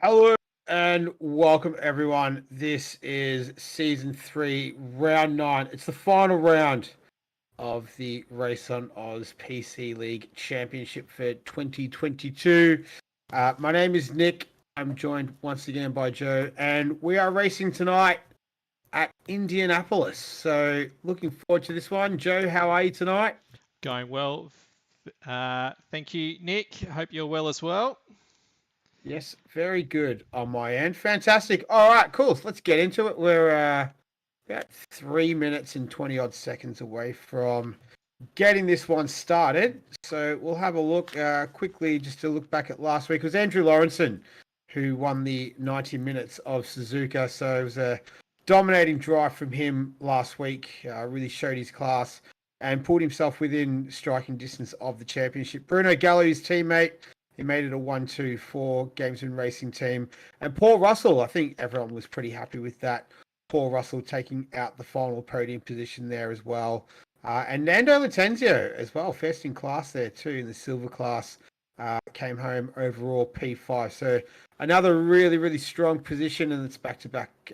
Hello and welcome everyone. This is season 3, round 9. It's the final round of the RaceOnOz PC League Championship for 2022. My name is Nick. I'm joined once again by Joe, and we are racing tonight at Indianapolis. So looking forward to this one. Joe, how are you tonight? Going well. Thank you, Nick. Hope you're well as well. Yes, very good on my end. Fantastic. All right, cool. Let's get into it. We're about 3 minutes and 20 odd seconds away from getting this one started. So we'll have a look quickly just to look back at last week. It was Andrew Lawrenson who won the 90 minutes of Suzuka. So it was a dominating drive from him last week. Really showed his class and pulled himself within striking distance of the championship. Bruno Gallo, his teammate, he made it a 1-2 for Gamesman Racing team. And Paul Russell, I think everyone was pretty happy with that. Paul Russell taking out the final podium position there as well. And Nando Latenzio as well, first in class there too in the silver class. came home overall P5. So another really, really strong position, and it's back-to-back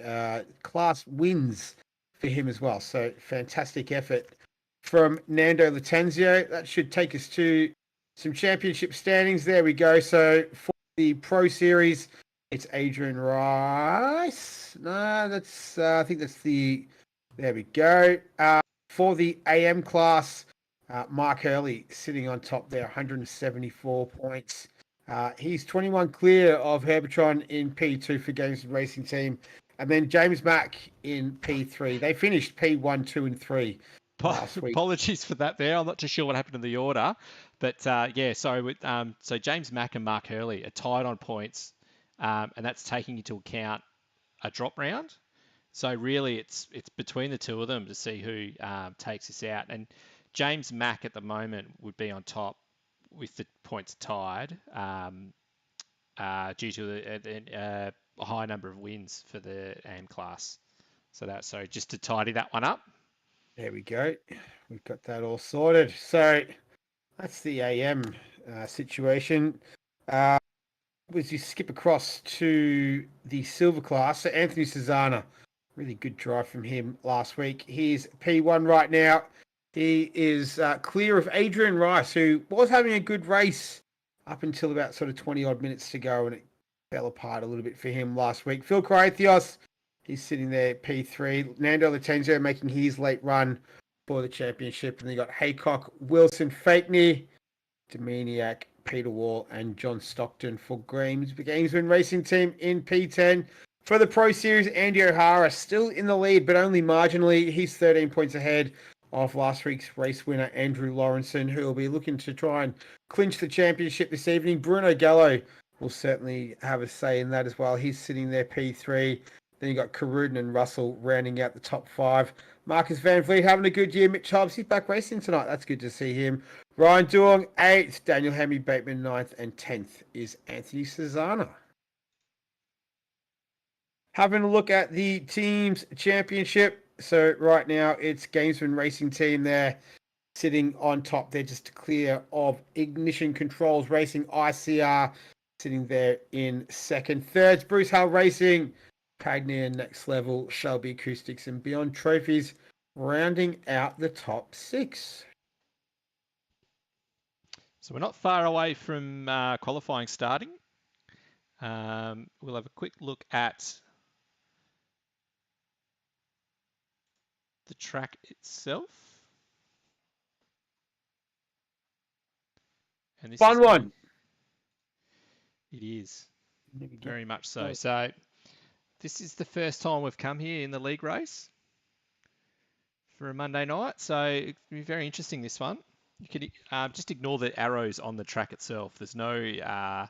class wins for him as well. So fantastic effort from Nando Latenzio. That should take us to some championship standings. There we go. So for the Pro Series, it's Adrian Rice. No, that's I think that's the. There we go. For the AM class, Mark Hurley sitting on top there, 174 points. He's 21 clear of Herbertron in P2 for Games and Racing Team. And then James Mack in P3. They finished P1, 2, and 3 last week. Apologies for that there. I'm not too sure what happened in the order. But so James Mack and Mark Hurley are tied on points. And that's taking into account a drop round. So really it's between the two of them to see who takes this out. And James Mack at the moment would be on top with the points tied due to a high number of wins for the AM class. So just to tidy that one up. There we go. We've got that all sorted. So that's the AM situation. As you skip across to the silver class, so Anthony Cesana, really good drive from him last week. He's P1 right now. He is clear of Adrian Rice, who was having a good race up until about sort of 20 odd minutes to go, and it fell apart a little bit for him last week. Phil Corathios, he's sitting there P3. Nando Latenzio making his late run for the championship. And then you got Haycock, Wilson, Fakeney, Dominiak, Peter Wall, and John Stockton for Gamesman Racing Team in P10. For the Pro Series, Andy O'Hara still in the lead, but only marginally. He's 13 points ahead of last week's race winner, Andrew Lawrenson, who will be looking to try and clinch the championship this evening. Bruno Gallo will certainly have a say in that as well. He's sitting there P3. Then you got Caruden and Russell rounding out the top 5. Marcus Van Vliet having a good year. Mitch Hobbs, he's back racing tonight. That's good to see him. Ryan Duong, 8th. Daniel Hammy Bateman, 9th. And 10th is Anthony Cesana. Having a look at the team's championship. So right now it's Gamesman Racing Team there sitting on top. They're just clear of Ignition Controls Racing, ICR, sitting there in second. Third's Bruce Hall Racing, Pagnia Next Level, Shelby Acoustics and Beyond Trophies, rounding out the top 6. So we're not far away from qualifying starting. We'll have a quick look at the track itself. And this Fun one. It is. Very much so. So this is the first time we've come here in the league race for a Monday night. So it'll be very interesting, this one. You can just ignore the arrows on the track itself. There's no, it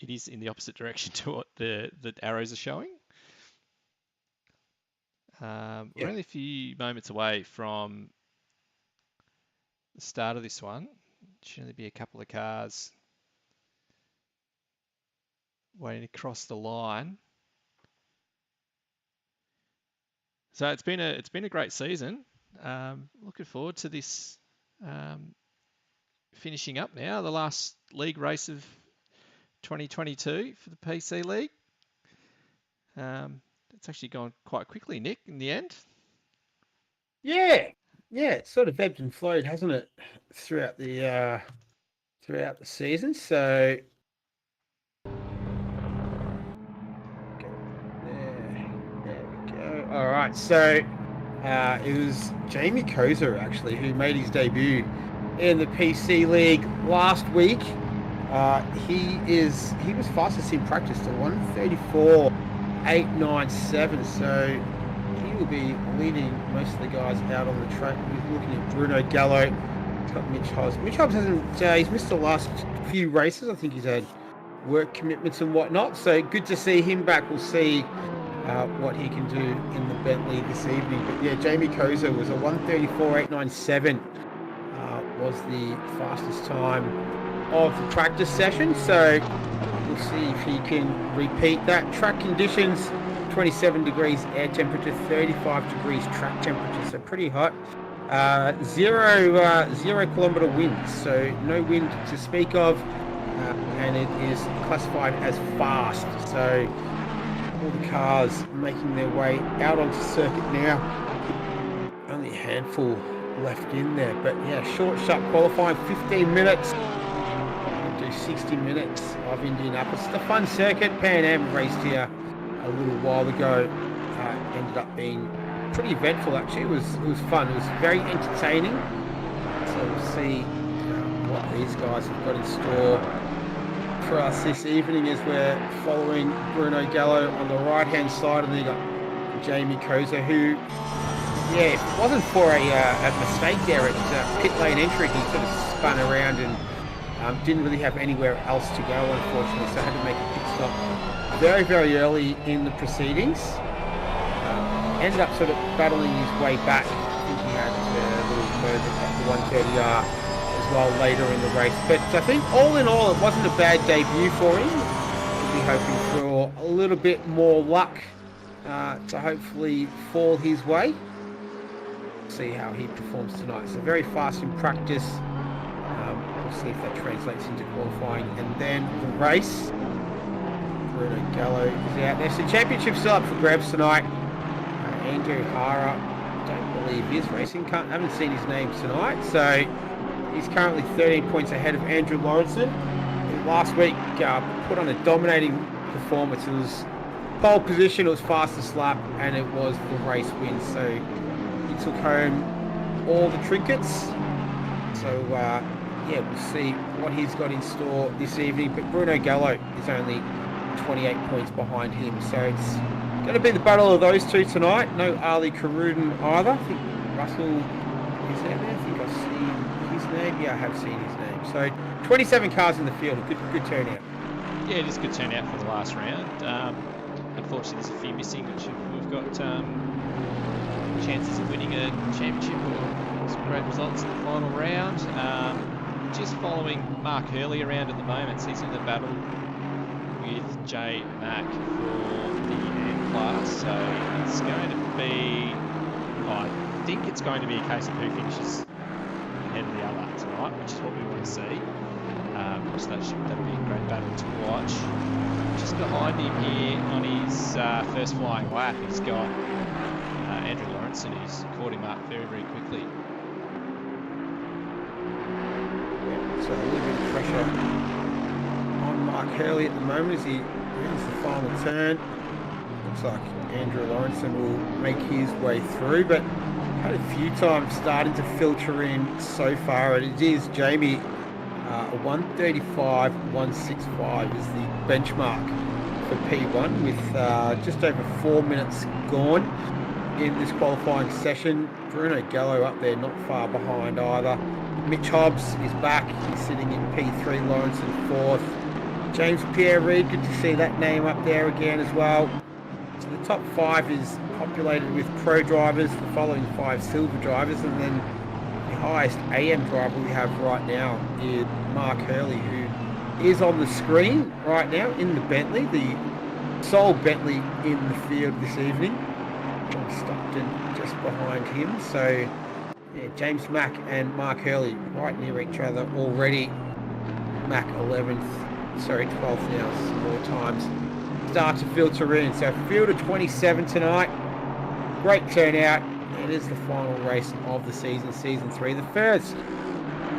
is in the opposite direction to what the arrows are showing. We're only a few moments away from the start of this one. Should only be a couple of cars waiting to cross the line. So it's been a great season. Looking forward to this finishing up now, the last league race of 2022 for the PC League. It's actually gone quite quickly, Nick, in the end. Yeah, it's sort of ebbed and flowed, hasn't it, throughout the season? So there we go. All right, so it was Jamie Kozer actually who made his debut in the PC League last week. He was fastest in practice to 1:34.897. So he will be leading most of the guys out on the track. We're looking at Bruno Gallo. He's got Mitch Hobbs. Mitch Hobbs hasn't. He's missed the last few races. I think he's had work commitments and whatnot. So good to see him back. We'll see what he can do in the Bentley this evening. But yeah, Jamie Kozer was a 1:34.897. Was the fastest time of the practice session. So we'll see if he can repeat that. Track conditions: 27 degrees air temperature, 35 degrees track temperature. So pretty hot. 0 kilometer wind. So no wind to speak of. and it is classified as fast. So all the cars making their way out onto circuit now. Only a handful left in there, but yeah, short, sharp qualifying, 15 minutes. Do 60 minutes of Indianapolis. It's a fun circuit. Pan Am raced here a little while ago. Ended up being pretty eventful actually. It was fun. It was very entertaining. So we'll see what these guys have got in store for us this evening as we're following Bruno Gallo on the right hand side, and then you got Jamie Koza, who, yeah, if it wasn't for a mistake there at pit lane entry, he sort of spun around and didn't really have anywhere else to go, unfortunately, so had to make a pit stop very, very early in the proceedings. Ended up sort of battling his way back. I think he had a little merge at the 130R as well later in the race. But I think all in all, it wasn't a bad debut for him. We'll be hoping for a little bit more luck to hopefully fall his way. See how he performs tonight. So very fast in practice. We'll see if that translates into qualifying. And then the race. Bruno Gallo is out there. So championship still up for grabs tonight. Andrew Hara, don't believe is racing. Haven't seen his name tonight. So he's currently 13 points ahead of Andrew Lawrenson. Last week put on a dominating performance. It was pole position, it was fastest lap, and it was the race win. So he took home all the trinkets. So yeah, we'll see what he's got in store this evening. But Bruno Gallo is only 28 points behind him. So it's going to be the battle of those two tonight. No Ali Karuden either. I think Russell is out there. I think I've seen his name. Yeah, I have seen his name. So 27 cars in the field. Good turnout. Yeah, it is a good turnout for the last round. Unfortunately, there's a few missing, which we've got chances of winning a championship or some great results in the final round. Just following Mark Hurley around at the moment. So he's in the battle with Jay Mack for the M class. So it's going to be, I think it's going to be a case of who finishes ahead of the other tonight, which is what we want to see. So that'll be a great battle to watch. Just behind him here on his first flying lap, he's got Andrew Lawrenson, who's caught him up very, very quickly. So a little bit of pressure on Mark Hurley at the moment as he wins the final turn. Looks like Andrew Lawrenson will make his way through, but had a few times starting to filter in so far. It is Jamie. 135, 165 is the benchmark for P1 with just over 4 minutes gone in this qualifying session. Bruno Gallo up there, not far behind either. Mitch Hobbs is back. He's sitting in P3, Lawrence in fourth. James Pierre-Reid, good to see that name up there again as well. So the top five is populated with pro drivers, the following five silver drivers, and then the highest AM driver we have right now is Mark Hurley, who is on the screen right now in the Bentley, the sole Bentley in the field this evening. John Stockton just behind him. So yeah, James Mack and Mark Hurley right near each other already. Mack 12th now, some more times start to filter in. So field of 27 tonight. Great turnout. It is the final race of the season 3, the first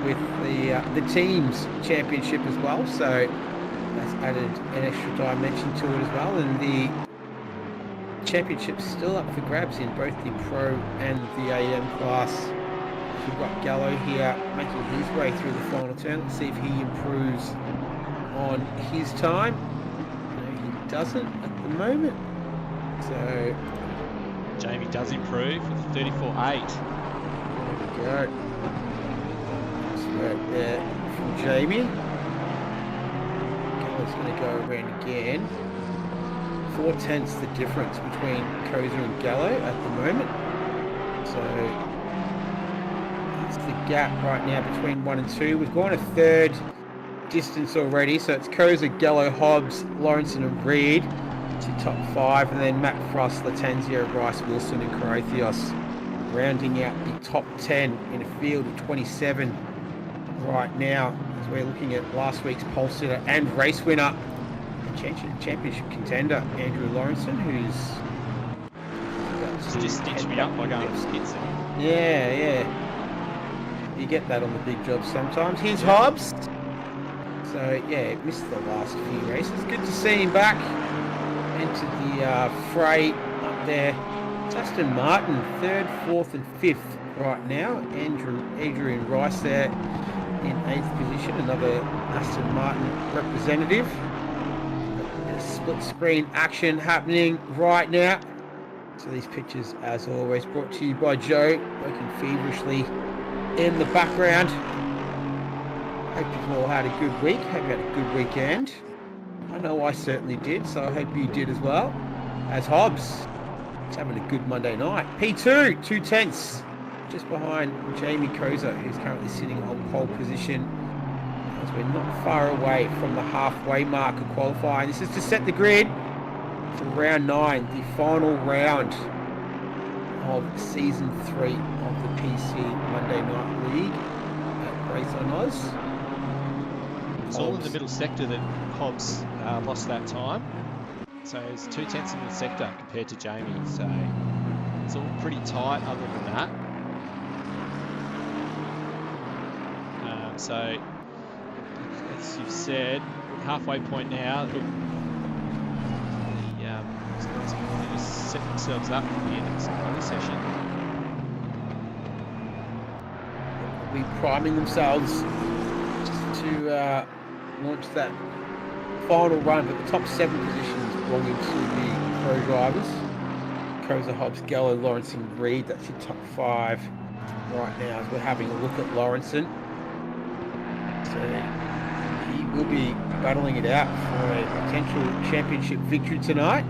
with the teams championship as well. So that's added an extra dimension to it as well. And the championship's still up for grabs in both the pro and the AM class. We've got Gallo here making his way through the final turn. Let's see if he improves on his time. No, he doesn't at the moment. So Jamie does improve with 34.8. There we go. That's right there from Jamie. Gallo's going to go around again. 4/10 the difference between Koza and Gallo at the moment. So that's the gap right now between 1 and 2. We've gone a third distance already. So it's Koza, Gallo, Hobbs, Lawrenson and Reid. Top 5, and then Matt Frost, Latanzio, Bryce Wilson and Carothios rounding out the top 10 in a field of 27 right now. As we're looking at last week's pole sitter and race winner, championship contender, Andrew Lawrenson, who's just stitched me up by going to skits. Yeah. You get that on the big jobs sometimes. Here's Hobbs. So, yeah, missed the last few races. Good to see him back. Into the fray up there. It's Aston Martin, 3rd, 4th and 5th right now. Adrian Rice there in 8th position. Another Aston Martin representative. Split screen action happening right now. So these pictures, as always, brought to you by Joe, working feverishly in the background. Hope you've all had a good week. Hope you had a good weekend. I know I certainly did, so I hope you did as well. As Hobbs, it's having a good Monday night. P2, 2/10, just behind Jamie Koza, who's currently sitting on pole position. As we're not far away from the halfway mark of qualifying. This is to set the grid for round 9, the final round of season 3 of the PC Monday Night League at RaceOnOz. It's all in the middle sector that Hobbs lost that time. So it's 2/10 in the sector compared to Jamie. So it's all pretty tight other than that. So as you've said, halfway point now. Look, they're just set themselves up for the end of the session. They'll be priming themselves to launch that final run, but the top 7 positions belonging to the pro drivers. Koza, Hobbs, Gallo, Lawrence and Reed. That's your top 5 right now as we're having a look at Lawrenson. So he will be battling it out for a potential championship victory tonight.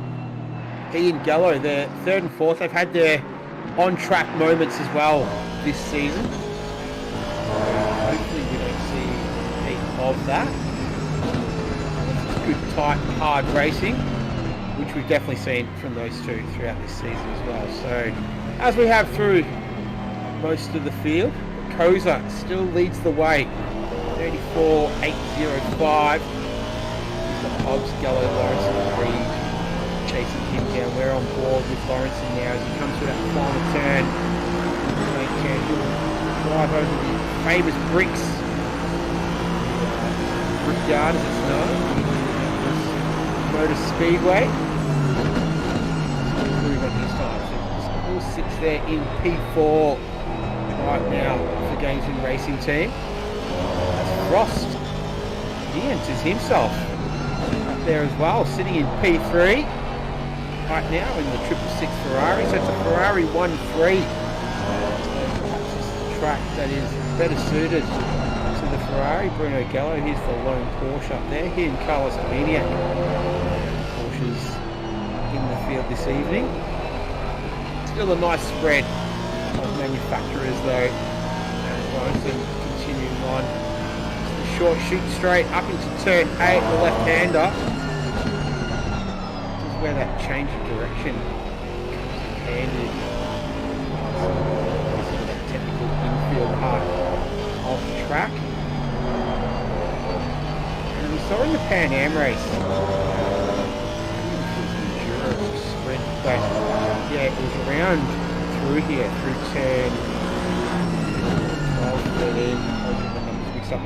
He and Gallo, they're 3rd and 4th. They've had their on-track moments as well this season. Hopefully we don't see any of that. Good, tight, hard racing, which we've definitely seen from those two throughout this season as well. So, as we have through most of the field, Koza still leads the way. 34.805. We've got Hobbs, Gallo, Lawrence and Reed chasing him down. We're on board with Lawrence now as he comes through that final turn. He'll drive over the famous bricks. Brickyard, as it's known. Motor Speedway. Improve on his time. So still sits there in P4 right now for Games and Racing Team. Frost, he enters himself up there as well, sitting in P3 right now in the 666 Ferrari. So it's a Ferrari 1-3. Perhaps it's the track that is better suited to the Ferrari. Bruno Gallo, here's the lone Porsche up there. Here in Carlos Armeniak. Porsche's in the field this evening. Still a nice spread of manufacturers though. Lawrenson continuing on. Short shoot straight up into turn 8, the left-hander. This is where that change of direction comes handy. This is that technical infield part of the track. And we saw in the Pan Am race, sprint, but yeah, it was around through here, through turn 12, 13.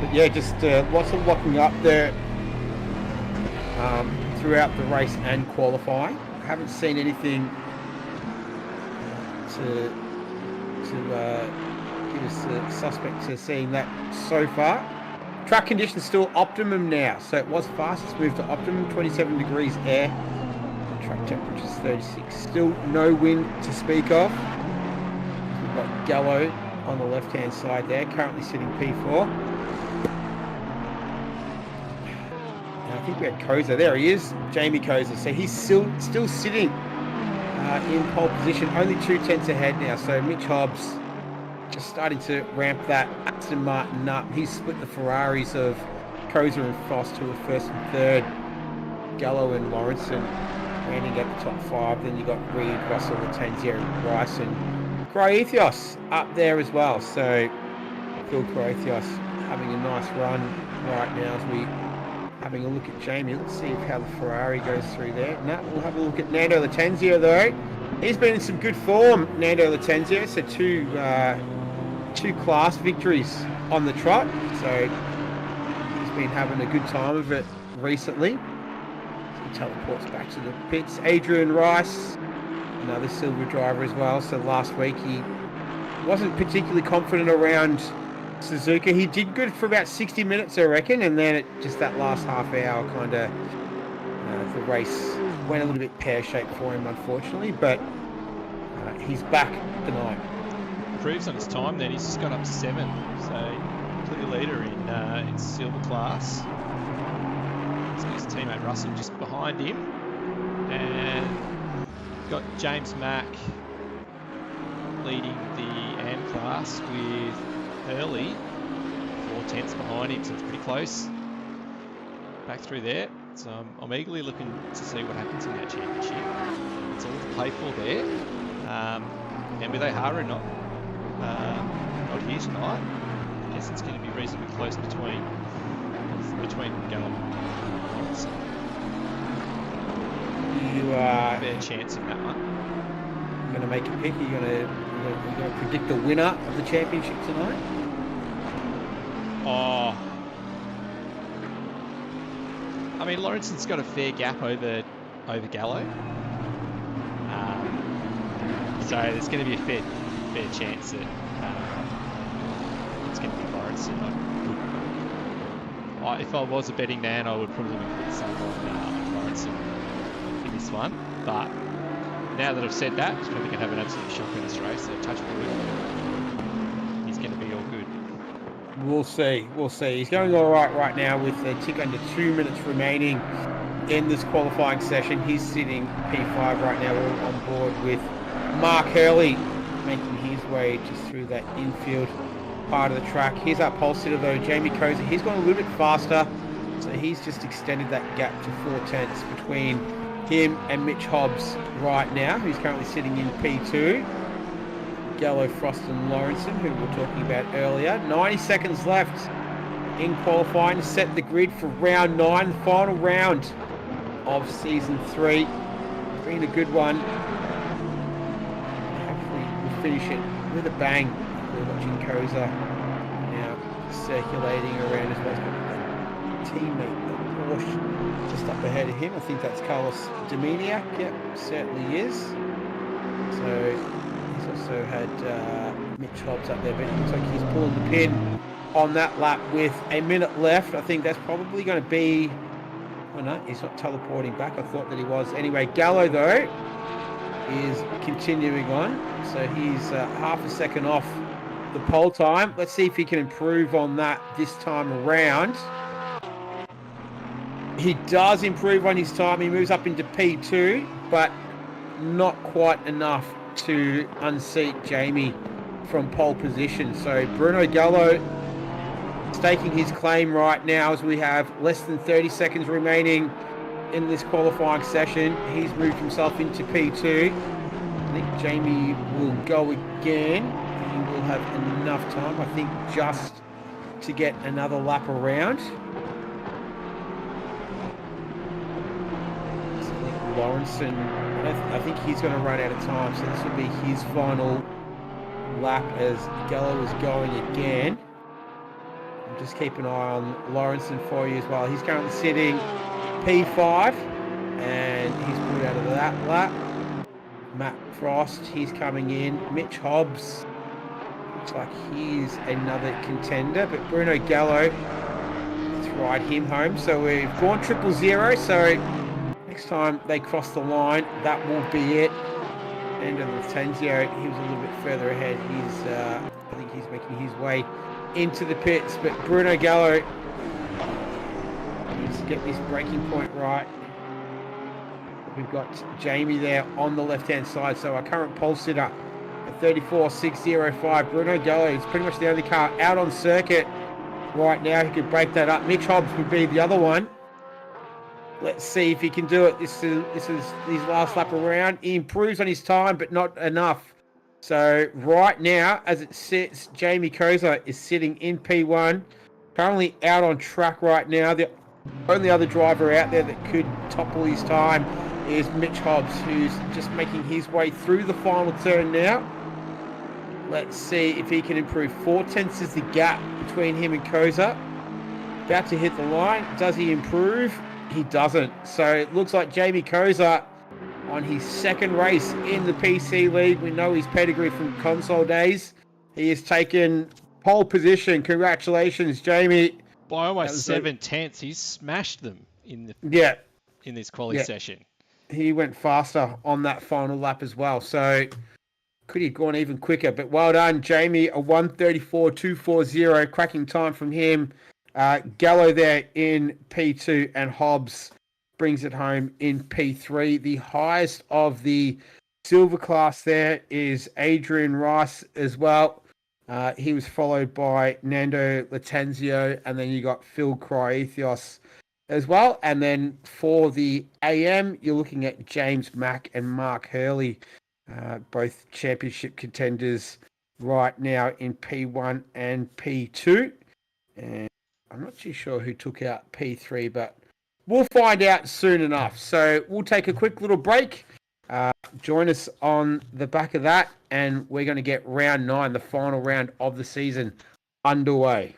But yeah, just lots of locking up there throughout the race and qualifying. I haven't seen anything to give us a suspect to seeing that so far. Track conditions still optimum now, so it was fast. It's moved to optimum, 27 degrees air. The track temperature is 36. Still no wind to speak of. We've got Gallo on the left-hand side there, currently sitting P4. I think we had Koza. There he is, Jamie Koza. So he's still sitting in pole position, only 2/10 ahead now. So Mitch Hobbs just starting to ramp that Aston Martin up. He's split the Ferraris of Koza and Frost, who were 1st and 3rd. Gallo and Lawrenson landing at the top 5. Then you got Reed, Russell, Latanzio, Rice, and Croathios up there as well. So Phil Croathios having a nice run right now as we having a look at Jamie. Let's see how the Ferrari goes through there. No, we'll have a look at Nando Latenzio though. He's been in some good form, Nando Latenzio. So two class victories on the trot. So he's been having a good time of it recently. So he teleports back to the pits. Adrian Rice, another silver driver as well. So last week he wasn't particularly confident around Suzuka. He did good for about 60 minutes, I reckon, and then just that last half hour kind of the race went a little bit pear-shaped for him, unfortunately, but he's back tonight. Improves on his time then. He's just gone up to 7, so clear leader in silver class. So his teammate Russell just behind him, and got James Mack leading the AM class with Hurley 4/10 behind him, so it's pretty close. Back through there, so I'm eagerly looking to see what happens in that championship. It's all to play for there, and with O'Hara not here tonight, I guess it's going to be reasonably close between Gallup and Lawrence. You are fair chance in that one. You're going to make a pick. You're going to predict the winner of the championship tonight. Oh, I mean, Lawrenson's got a fair gap over Gallo, so there's going to be a fair chance that it's going to be Lawrenson. If I was a betting man, I would probably put some on Lawrenson in this one. But now that I've said that, he's probably going to have an absolute shock in this race. So touch wood, he's going to be all good. We'll see. He's going all right now with a tick under 2 minutes remaining in this qualifying session. He's sitting P5 right now. We're on board with Mark Hurley making his way just through that infield part of the track. Here's our pole sitter though, Jamie Koza. He's gone a little bit faster, so he's just extended that gap to 4/10 between him and Mitch Hobbs right now, who's currently sitting in P2. Gallo, Frost and Lawrenson, who we were talking about earlier. 90 seconds left in qualifying to set the grid for round 9, the final round of season 3. It's been a good one. Hopefully we'll finish it with a bang. We're watching Koza now circulating around as well as teammate Porsche just up ahead of him. I think that's Carlos Dominiak. Yep, certainly is. So he's also had Mitch Hobbs up there, but it looks like he's pulling the pin on that lap with a minute left. I think that's probably going to be... Oh no, he's not teleporting back. I thought that he was. Anyway, Gallo though is continuing on. So he's half a second off the pole time. Let's see if he can improve on that this time around. He does improve on his time. He moves up into P2, but not quite enough to unseat Jamie from pole position. So Bruno Gallo staking his claim right now as we have less than 30 seconds remaining in this qualifying session. He's moved himself into P2. I think Jamie will go again. He will have enough time, I think, just to get another lap around. Lawrenson, I think he's going to run out of time, so this will be his final lap as Gallo is going again. Just keep an eye on Lawrenson for you as well. He's currently sitting P5 and he's pulled out of that lap. Matt Frost, he's coming in. Mitch Hobbs, looks like he's another contender, but Bruno Gallo, let's ride him home. So we've gone 000, so next time they cross the line, that will be it. And Latenzio, he was a little bit further ahead. He's, I think he's making his way into the pits, but Bruno Gallo needs to get this braking point right. We've got Jamie there on the left-hand side, so our current pole sitter at 34.605. Bruno Gallo is pretty much the only car out on circuit right now who could break that up. Mitch Hobbs would be the other one. Let's see if he can do it. This is his last lap around. He improves on his time, but not enough. So right now, as it sits, Jamie Koza is sitting in P1 currently out on track right now. The only other driver out there that could topple his time is Mitch Hobbs, who's just making his way through the final turn now. Let's see if he can improve. 4/10 is the gap between him and Corsa. About to hit the line. Does he improve? He doesn't. So it looks like Jamie Corsa on his second race in the PC League. We know his pedigree from console days. He has taken pole position. Congratulations, Jamie. By almost 7/10, he's smashed them in this quali session. He went faster on that final lap as well. So could he have gone even quicker? But well done, Jamie. A 1:34.240, cracking time from him. Gallo there in P2, and Hobbs brings it home in P3. The highest of the silver class there is Adrian Rice as well. He was followed by Nando Latenzio, and then you got Phil Cryotheos as well. And then for the AM, you're looking at James Mack and Mark Hurley, both championship contenders right now in P1 and P2. And I'm not too sure who took out P3, but we'll find out soon enough. So we'll take a quick little break. Join us on the back of that, and we're going to get round 9, the final round of the season, underway.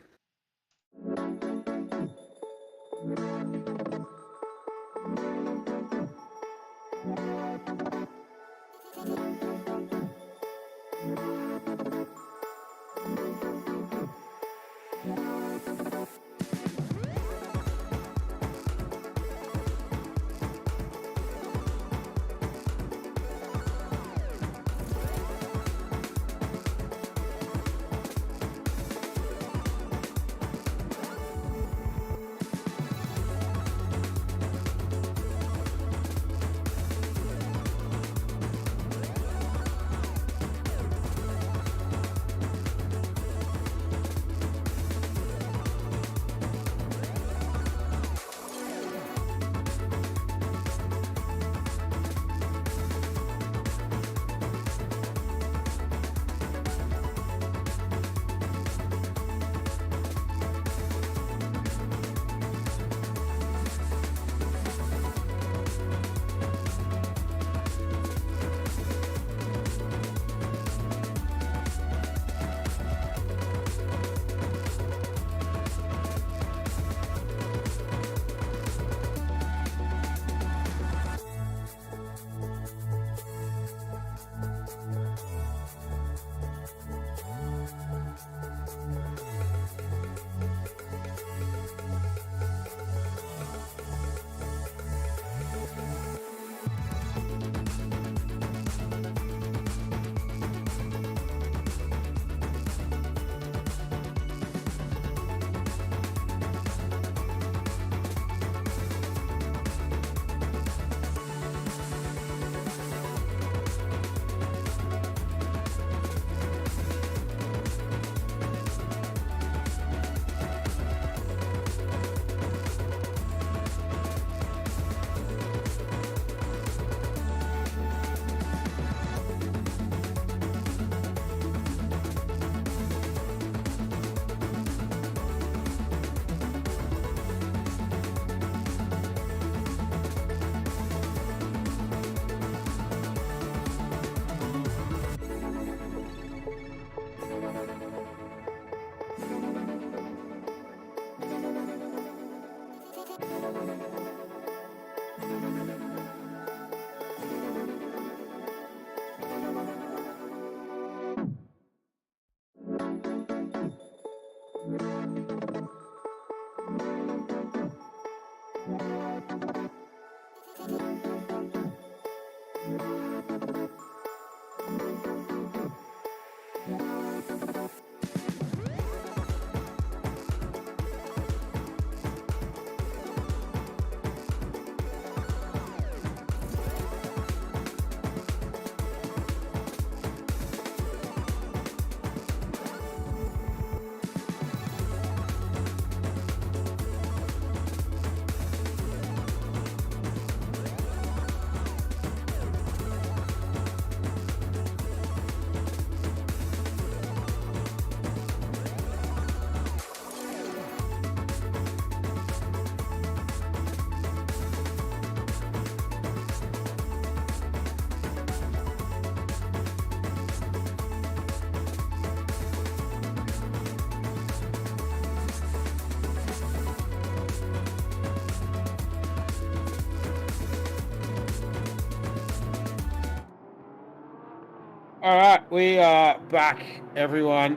All right, we are back, everyone.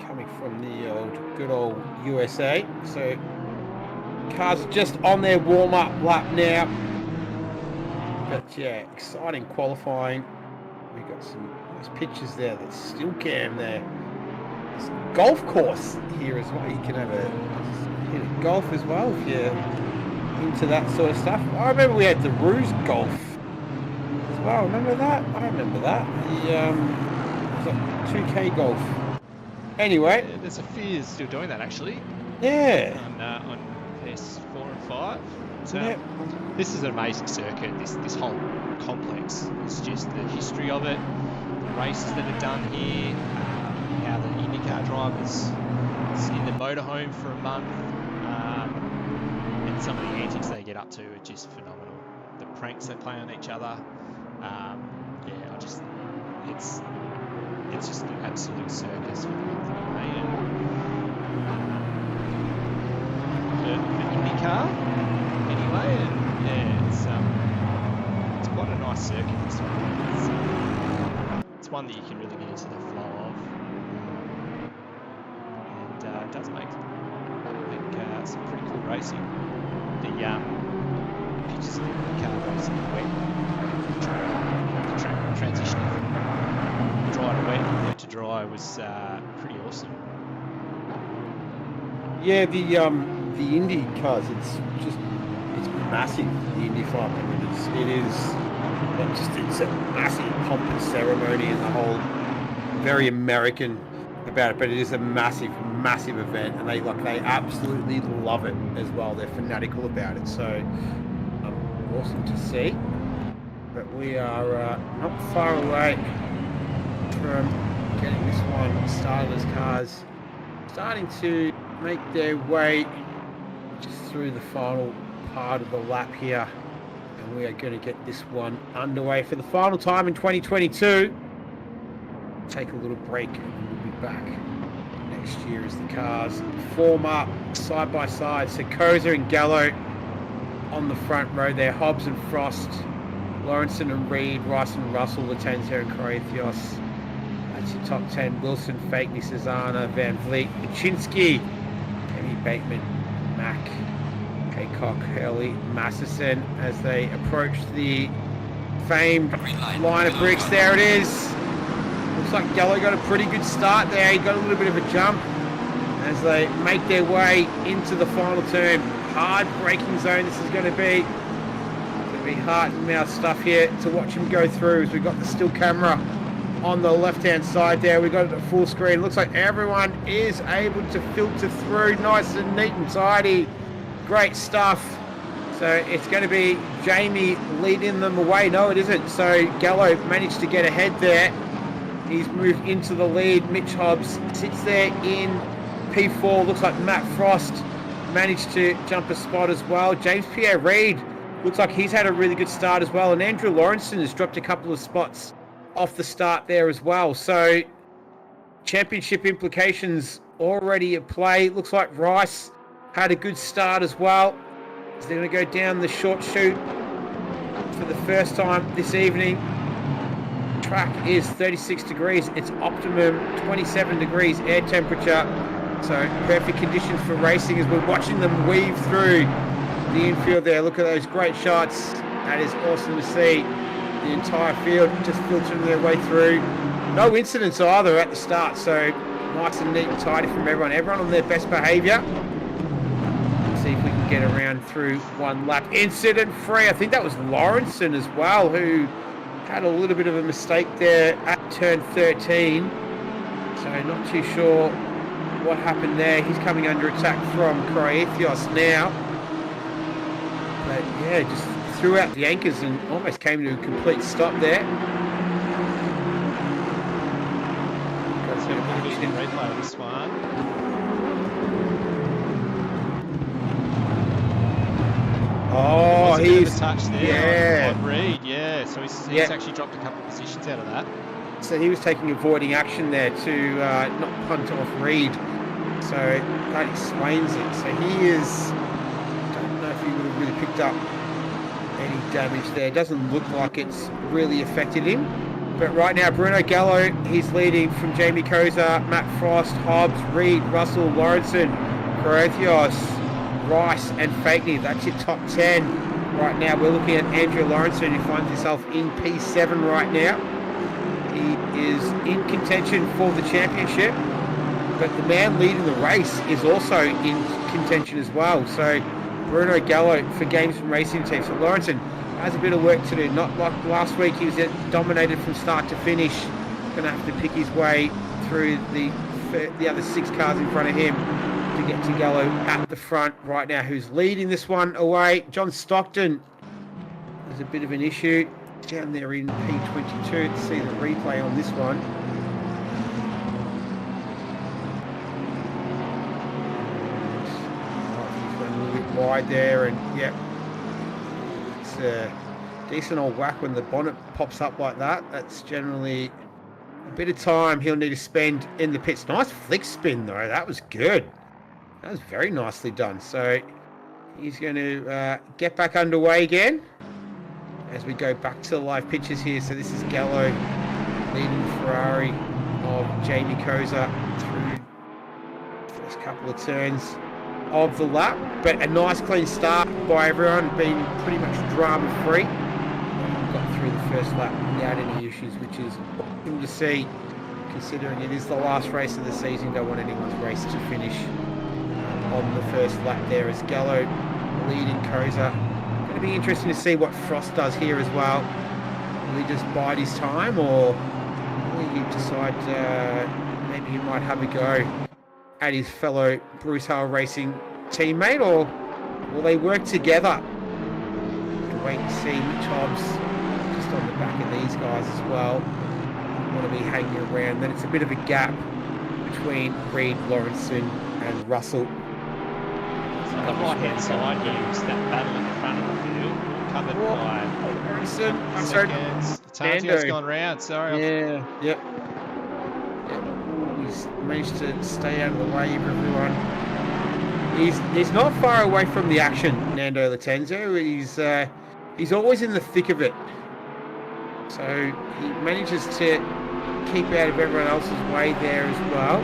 Coming from the good old USA. So, cars are just on their warm-up lap now. But yeah, exciting qualifying. We got some nice pictures there. That's still cam there. There's a golf course here as well. You can have hit a golf as well if you're into that sort of stuff. I remember we had the Rooz golf as well. Remember that? I remember that. The was like 2K golf. Anyway, Yeah, there's a few still doing that actually. Yeah. On PS4 and 5. So, Yeah. This is an amazing circuit. This whole complex. It's just the history of it, the races that are done here, how the IndyCar drivers in the motorhome for a month, and some of the antics they get up to are just phenomenal. The pranks they play on each other. It's just an absolute circus for the month of May. And for IndyCar, anyway, and yeah, it's quite a nice circuit. This one. It's one that you can really get into the flow of, and it does make some pretty cool racing. The pictures of the IndyCar racing wet, the track transitioning from dry to wet to dry was pretty awesome. Yeah, the Indy cars, it's massive. The Indy 500, it's a massive pomp and ceremony and the whole very American about it, but it is a massive event, and they absolutely love it as well. They're fanatical about it, so awesome to see. But we are not far away from getting this one started as cars starting to make their way just through the final part of the lap here, and we are going to get this one underway for the final time in 2022. Take a little break and we'll be back next year as the cars form up side by side. So Corsa and Gallo on the front row there, Hobbs and Frost, Lawrenson and Reed, Rice and Russell, Latenza and Croathios. That's your top 10. Wilson, Fakey, Cesana, Van Vliet, Baczynski, Kenny Bateman, Mack, Haycock, Hurley, Masterson as they approach the famed line of bricks. There it is. Looks like Gallo got a pretty good start there. He got a little bit of a jump as they make their way into the final turn. Hard braking zone this is going to be. Heart and mouth stuff here to watch him go through as we've got the still camera on the left hand side there. We've got it at full screen. Looks like everyone is able to filter through nice and neat and tidy. Great stuff. So it's going to be Jamie leading them away. No, it isn't. So Gallo managed to get ahead there. He's moved into the lead. Mitch Hobbs sits there in P4. Looks like Matt Frost managed to jump a spot as well. James Pierre Reid looks like he's had a really good start as well. And Andrew Lawrenson has dropped a couple of spots off the start there as well. So championship implications already at play. Looks like Rice had a good start as well. He's going to go down the short chute for the first time this evening. Track is 36 degrees. It's optimum 27 degrees air temperature. So perfect conditions for racing as we're watching them weave through the infield there. Look at those great shots. That is awesome to see. The entire field just filtering their way through. No incidents either at the start, so nice and neat and tidy from everyone. Everyone on their best behaviour. Let's see if we can get around through one lap. Incident free. I think that was Lawrenson as well, who had a little bit of a mistake there at turn 13. So not too sure what happened there. He's coming under attack from Croathios now. But yeah, just threw out the anchors and almost came to a complete stop there. Let's have a little bit in replay of this one. Oh, he's a touch there on Reed, yeah. So he's actually dropped a couple of positions out of that. So he was taking avoiding action there to not punt off Reed. So that explains it. So he is, I don't know if he would have really picked up any damage there. Doesn't look like it's really affected him. But right now, Bruno Gallo, he's leading from Jamie Koza, Matt Frost, Hobbs, Reed, Russell, Lawrenson, Corothios, Rice, and Fakey. That's your top 10. Right now, we're looking at Andrew Lawrenson, who finds himself in P7 right now. He is in contention for the championship, but the man leading the race is also in contention as well. So Bruno Gallo for Games from Racing Team. So Lawrenson has a bit of work to do. Not like last week, he was dominated from start to finish. Going to have to pick his way through the other 6 cars in front of him to get to Gallo at the front right now. Who's leading this one away? John Stockton. There's a bit of an issue down there in P22. Let's see the replay on this one. He's run a little bit wide there, and yep. It's a decent old whack when the bonnet pops up like that. That's generally a bit of time he'll need to spend in the pits. Nice flick spin though, that was good. That was very nicely done. So he's going to get back underway again as we go back to the live pictures here. So this is Gallo leading the Ferrari of Jamie Koza through the first couple of turns of the lap, but a nice clean start by everyone, being pretty much drama free. Got through the first lap without any issues, which is awesome to see, considering it is the last race of the season. Don't want anyone's race to finish on the first lap there, as Gallo leading Koza. Going to be interesting to see what Frost does here as well. Will he just bide his time, or will he decide maybe he might have a go at his fellow Bruce Hale Racing teammate, or will they work together? We'll wait and see. Mitch Hobbs just on the back of these guys as well. Want to be hanging around. Then it's a bit of a gap between Reed, Lawrenson and Russell. The right-hand side here is that battle in the front of the field, covered by Lawrenson. seconds. Targio's gone round, sorry. Yeah, yep. He's managed to stay out of the way of everyone. He's not far away from the action, Nando Latenzo. He's always in the thick of it. So he manages to keep out of everyone else's way there as well.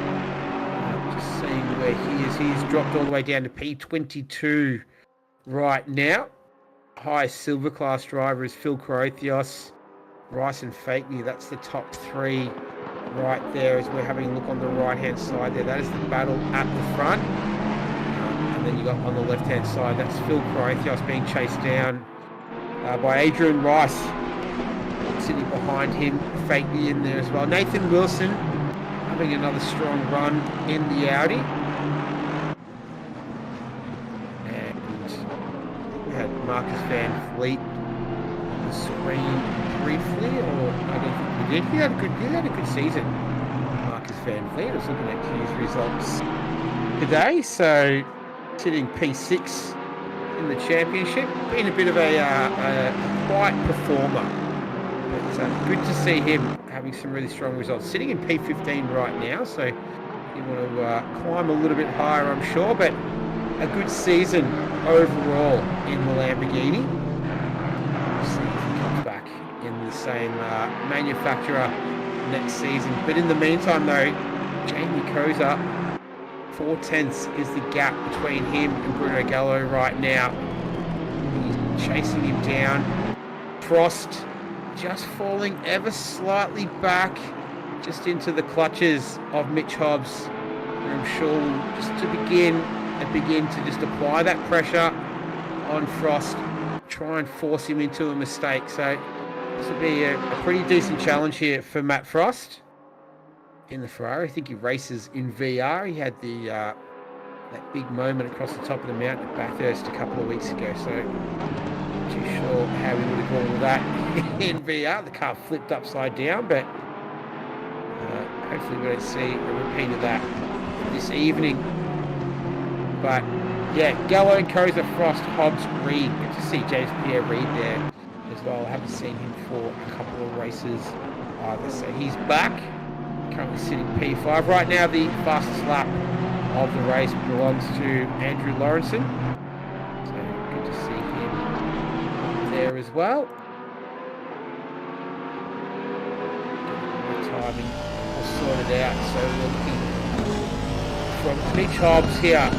Just seeing where he is. He's dropped all the way down to P22 right now. Highest silver class driver is Phil Corothios, Rice and Fakey. That's the top 3 right there, as we're having a look on the right hand side there. That is the battle at the front. And then you got on the left hand side, that's Phil Corothios being chased down by Adrian Rice. Sitting behind him, Fakey in there as well. Nathan Wilson having another strong run in the Audi. And we had Marcus Van Fleet on the screen briefly, or I don't think we did. He had a good season, Marcus Van Fleet. I was looking at his results today. So sitting P6 in the championship, been a bit of a quiet performer. But good to see him having some really strong results. Sitting in P15 right now, so you want to climb a little bit higher, I'm sure. But a good season overall in the Lamborghini. We'll see if he comes back in the same manufacturer next season. But in the meantime, though, Jamie Koza, 4/10 is the gap between him and Bruno Gallo right now. He's chasing him down. Frost just falling ever slightly back, just into the clutches of Mitch Hobbs. And I'm sure just to begin to just apply that pressure on Frost, try and force him into a mistake. So this will be a pretty decent challenge here for Matt Frost in the Ferrari. I think he races in VR. He had that big moment across the top of the mountain at Bathurst a couple of weeks ago. So not too sure how he would have gone with that in VR. The car flipped upside down, but hopefully we don't see a repeat of that this evening. But yeah, Gallo, Koza, Frost, Hobbs, Reed. Good to see James Pierre Reed there as well. I haven't seen him for a couple of races either. So he's back, currently sitting P5. Right now the fastest lap of the race belongs to Andrew Lawrenson. So good to see him there as well. timing all sorted out. So we're looking from Mitch Hobbs here.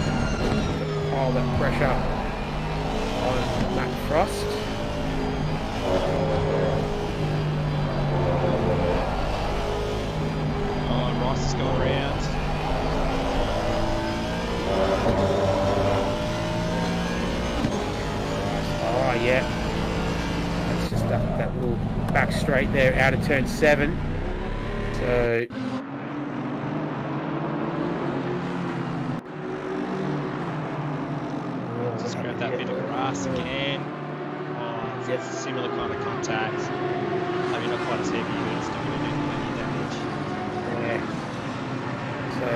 Pile that pressure on Matt Frost. Oh, Rice has gone around. Oh, yeah. That's just that little back straight there out of turn 7. So... Just grab that bit of grass again. Oh, it's a similar kind of contact. Maybe not quite as heavy, but it's still going to do plenty of damage. Yeah. So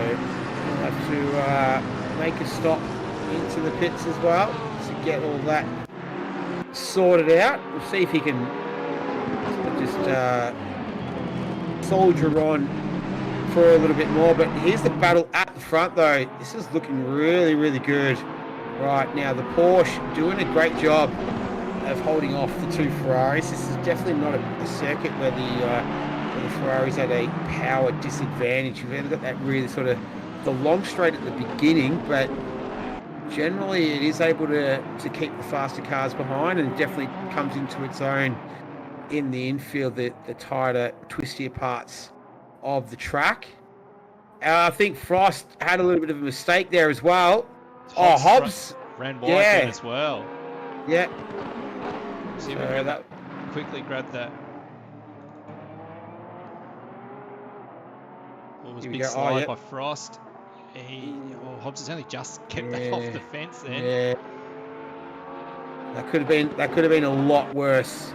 we'll have to make a stop into the pits as well to get all that sorted out. We'll see if he can just soldier on for a little bit more. But here's the battle at the front, though. This is looking really, really good. Right now, the Porsche doing a great job of holding off the 2 Ferraris. This is definitely not a circuit where the Ferraris had a power disadvantage. You've got that really sort of the long straight at the beginning, but generally it is able to keep the faster cars behind, and it definitely comes into its own in the infield, the tighter, twistier parts of the track. I think Frost had a little bit of a mistake there as well. Hobbs ran wide then as well. Yeah. See if we can quickly grab that. What was big slide by Frost. Hobbs has only just kept that off the fence then. Yeah. That could have been a lot worse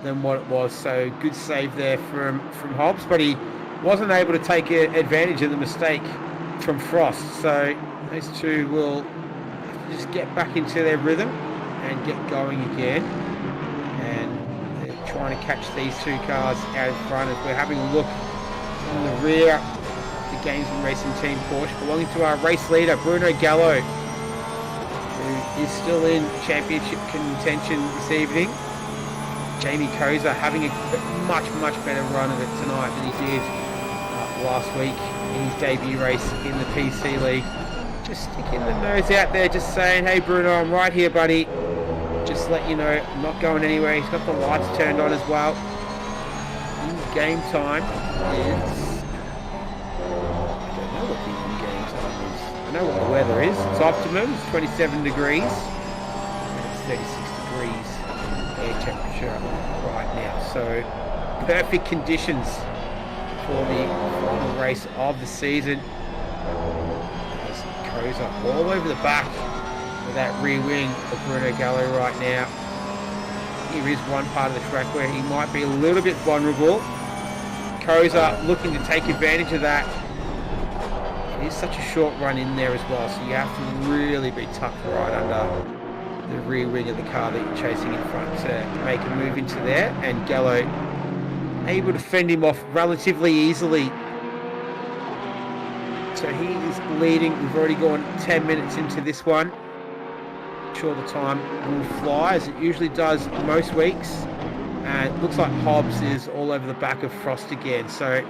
than what it was. So good save there from Hobbs, but he wasn't able to take advantage of the mistake from Frost. So those two will just get back into their rhythm and get going again. And they're trying to catch these 2 cars out in front as we're having a look in the rear. The Games and Racing Team Porsche belonging to our race leader, Bruno Gallo, who is still in championship contention this evening. Jamie Koza having a much, much better run of it tonight than he did last week in his debut race in the PC League. Just sticking the nose out there, just saying, hey Bruno, I'm right here, buddy. Just let you know, I'm not going anywhere. He's got the lights turned on as well. In game time is... I don't know what the in-game time is. I know what the weather is. It's optimum, it's 27 degrees. And it's 36 degrees air temperature right now. So perfect conditions for the final race of the season. Koza all over the back of that rear wing of Bruno Gallo right now. Here is one part of the track where he might be a little bit vulnerable. Koza looking to take advantage of that. It is such a short run in there as well, so you have to really be tucked right under the rear wing of the car that you're chasing in front to make a move into there. And Gallo able to fend him off relatively easily. So he is leading. We've already gone 10 minutes into this one. I'm sure the time will fly as it usually does most weeks. And it looks like Hobbs is all over the back of Frost again. So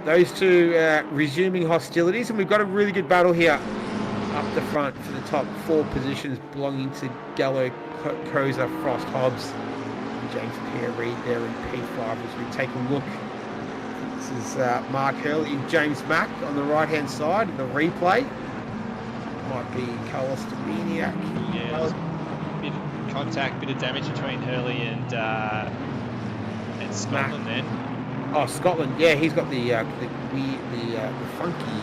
those two resuming hostilities, and we've got a really good battle here up the front for the top 4 positions belonging to Gallo, Koza, Frost, Hobbs, and James Pierre-Reid there in P5 as we take a look. This is Mark Hurley and James Mack on the right-hand side in the replay. Might be Carlos Dominiak. Yeah, a bit of contact, bit of damage between Hurley and Scotland then. Oh, Scotland, yeah, he's got the funky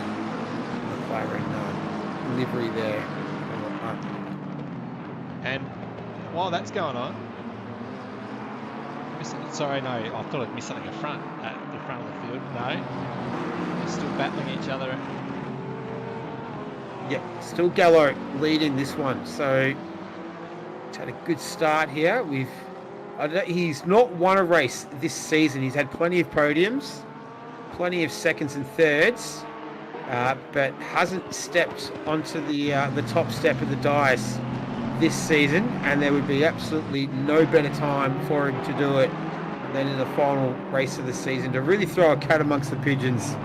McLaren livery there. And while that's going on, sorry, no, I thought I'd missed something at the front of the field. No, they're still battling each other. Yeah, still Gallo leading this one. So he's had a good start here. He's not won a race this season. He's had plenty of podiums, plenty of seconds and thirds, but hasn't stepped onto the top step of the dice this season. And there would be absolutely no better time for him to do it then in the final race of the season to really throw a cat amongst the pigeons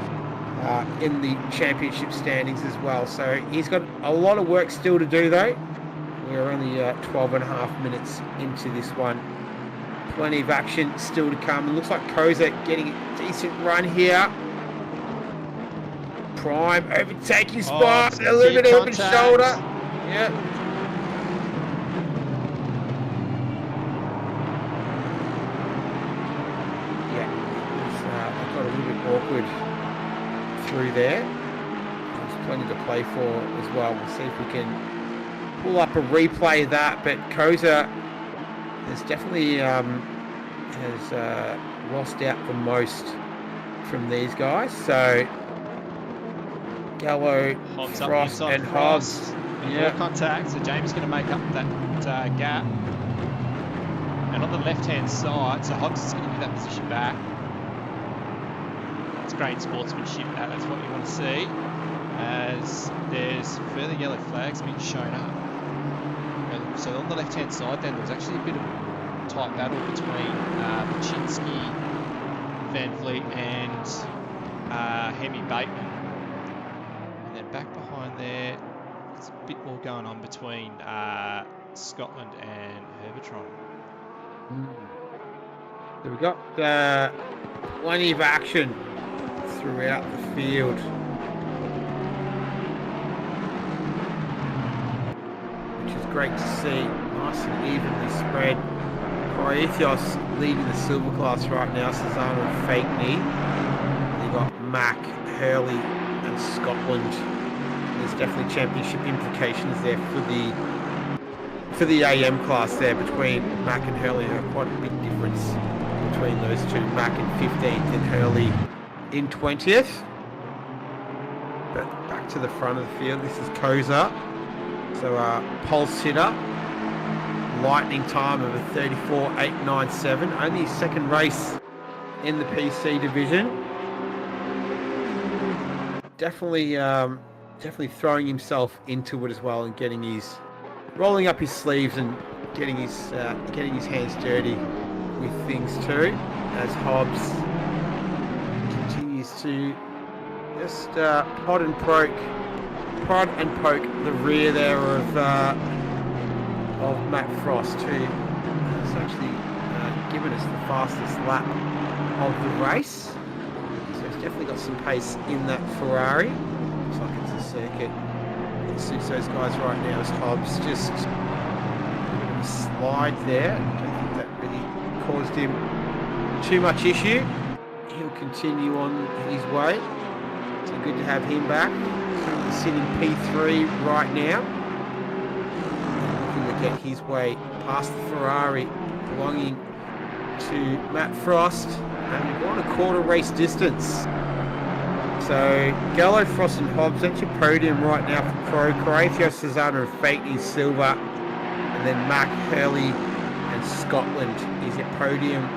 in the championship standings as well. So he's got a lot of work still to do, though. We're only 12 and a half minutes into this one. Plenty of action still to come. It looks like Corsa getting a decent run here. Prime overtaking spot. A little bit over the shoulder. Yeah. Yeah. Got a little bit awkward through there. There's plenty to play for as well. We'll see if we can pull up a replay of that. But Corsa has definitely lost out the most from these guys. So Gallo, Frost and Hobbs. Yeah. Contact, so James is going to make up that gap. And on the left-hand side, so Hobbs is going to give that position back. It's great sportsmanship, that's what you want to see. As there's further yellow flags being shown up. And so on the left-hand side then, there's actually a bit of a tight battle between Paczynski, Van Vliet and Hemi Bateman. And then back behind there, there's a bit more going on between Scotland and Herbertron. So we've got plenty of action throughout the field. Which is great to see. Nice and evenly spread. Proethios leading the silver class right now. Cesano and Fakeney. You've got Mac, Hurley and Scotland. There's definitely championship implications there for the AM class there between Mac and Hurley. Quite a big difference between those two. Mac in 15th and Hurley in 20th. But back to the front of the field. This is Corsa. So pulse hitter. Lightning time of a 34.897. Only his second race in the PC division. Definitely throwing himself into it as well and getting rolling up his sleeves and getting his hands dirty with things too. As Hobbs continues to just prod and poke the rear there of Matt Frost, who has actually given us the fastest lap of the race. So he's definitely got some pace in that Ferrari. Looks like it's a circuit that suits those guys right now. As Hobbs just slide there. I don't think that really caused him too much issue. He'll continue on his way. So good to have him back. Currently sitting P3 right now. Looking to get his way past the Ferrari belonging to Matt Frost. And we're on a quarter race distance. So Gallo, Frost and Hobbs, that's your podium right now for Pro. Croatia, Cesano and Fakeney silver. And then Mac, Hurley and Scotland is your podium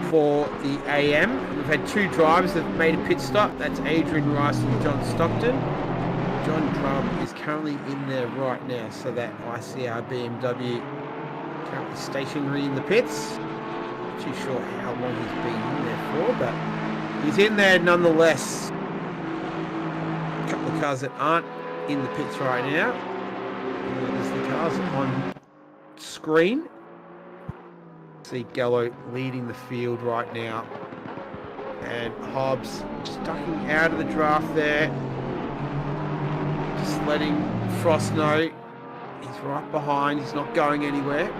for the AM. We've had two drivers that have made a pit stop. That's Adrian Rice and John Stockton. John Drum is currently in there right now. So that ICR BMW currently stationary in the pits. Not too sure how long he's been in there for, but he's in there nonetheless. A couple of cars that aren't in the pits right now. There's the cars on screen. See Gallo leading the field right now. And Hobbs just ducking out of the draft there. Just letting Frost know he's right behind. He's not going anywhere.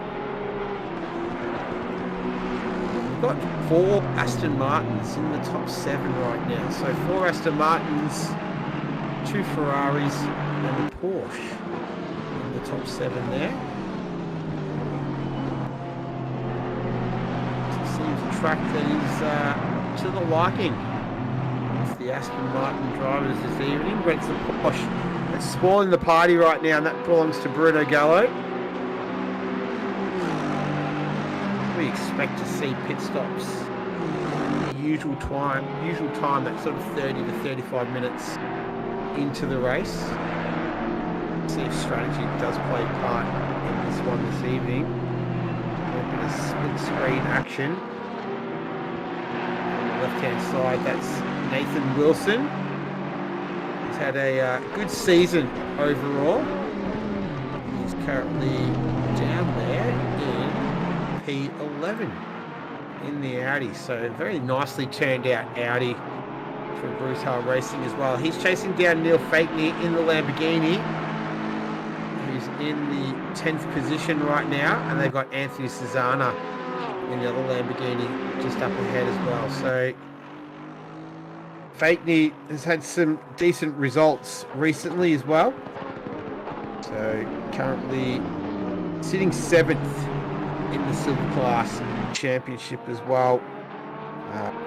We've got 4 Aston Martins in the top 7 right now. So 4 Aston Martins, 2 Ferraris and a Porsche in the top 7 there. Track that is to the liking of the Aston Martin drivers this evening, but it's the Porsche that's spoiling the party right now, and that belongs to Bruno Gallo. We expect to see pit stops the usual time, that sort of 30 to 35 minutes into the race. See if strategy does play a part in this one this evening. A bit of split screen action. left-hand side, that's Nathan Wilson. He's had a good season overall. He's currently down there in P11 in the Audi. So very nicely turned out Audi for Rooz Racing as well. He's chasing down Neil Fakeney in the Lamborghini, who's in the 10th position right now, and they've got Anthony Cesana in the other Lamborghini just up ahead as well. So Fakeney has had some decent results recently as well. So currently sitting 7th in the Silver Class Championship as well.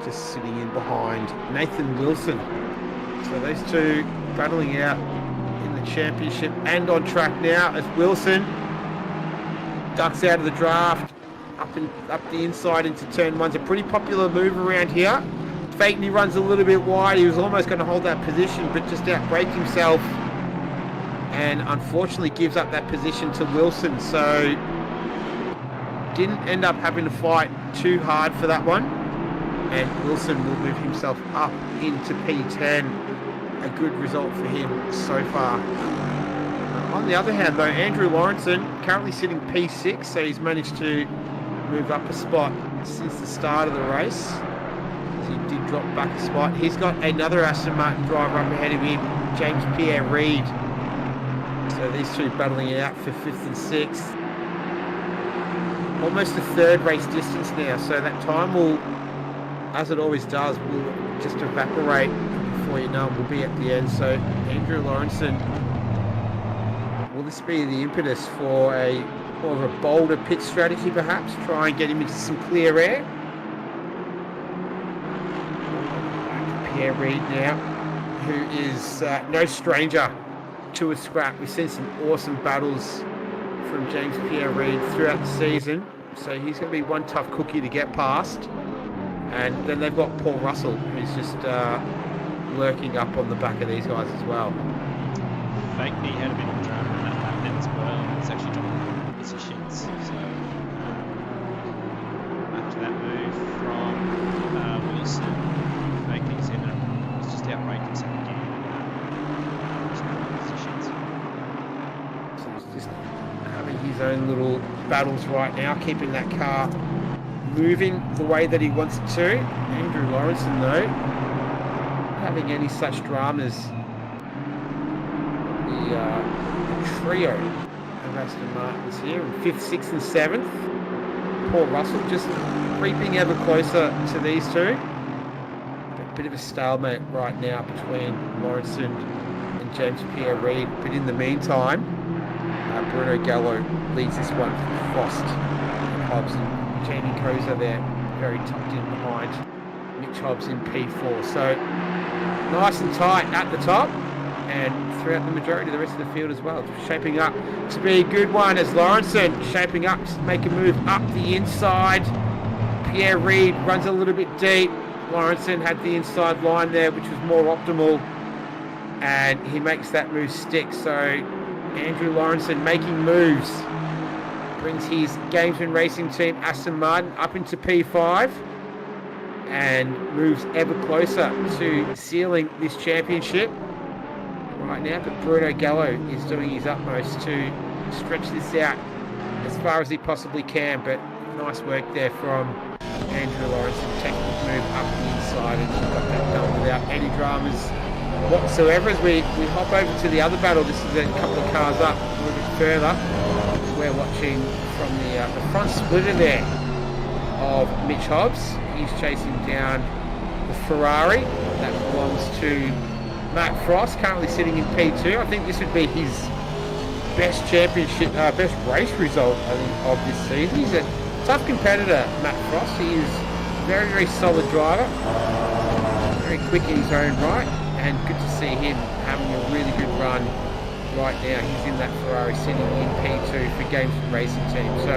Just sitting in behind Nathan Wilson. So those two battling out in the championship and on track now as Wilson ducks out of the draft up the inside into turn 1. It's a pretty popular move around here. Fakeney runs a little bit wide. He was almost going to hold that position, but just outbraked himself and unfortunately gives up that position to Wilson. So didn't end up having to fight too hard for that one. And Wilson will move himself up into P10. A good result for him so far. On the other hand, though, Andrew Lawrenson currently sitting P6, so he's managed to move up a spot since the start of the race. He did drop back a spot. He's got another Aston Martin driver up ahead of him, James Pierre Reid. So these two battling it out for 5th and 6th. Almost a third race distance now, so that time will, as it always does, will just evaporate before you know it, will be at the end. So Andrew Lawrenson, will this be the impetus for a more of a bolder pit strategy perhaps? Try and get him into some clear air. Pierre Reid now, who is no stranger to a scrap. We've seen some awesome battles from James Pierre Reid throughout the season. So he's going to be one tough cookie to get past. And then they've got Paul Russell, who's just lurking up on the back of these guys as well. Fakeney had a bit of drama in that lap then as well. It's actually dropped positions. So after that move from Wilson, Fakeney's in he's just outbraked himself again. Positions. So he's just having his own little battles right now, keeping that car moving the way that he wants it to. Andrew Lawrenson, though, having any such dramas. The trio of Aston Martins here in 5th, 6th and 7th. Paul Russell just creeping ever closer to these two. A bit of a stalemate right now between Lawrenson and James Pierre Reid. But in the meantime, Bruno Gallo leads this one from Frost and Hobbs. Jamie Koza there, very tucked in behind Mitch Hobbs in P4. So nice and tight at the top and throughout the majority of the rest of the field as well. It's shaping up to be a good one as Lawrenson shaping up to make a move up the inside. Pierre Reid runs a little bit deep. Lawrenson had the inside line there, which was more optimal, and he makes that move stick. So Andrew Lawrenson making moves. Brings his Gamesman Racing team Aston Martin up into P5 and moves ever closer to sealing this championship right now. But Bruno Gallo is doing his utmost to stretch this out as far as he possibly can. But nice work there from Andrew Lawrenson, technical move up the inside, and he got that done without any dramas whatsoever. As we hop over to the other battle, this is a couple of cars up a little bit further. We're watching from the front splitter there of Mitch Hobbs. He's chasing down the Ferrari that belongs to Matt Frost, currently sitting in P2. I think this would be his best championship, best race result, I think, of this season. He's a tough competitor, Matt Frost. He is a very, very solid driver, very quick in his own right, and good to see him having a really good run right now. He's in that Ferrari sitting in P2 for Games Racing Team. So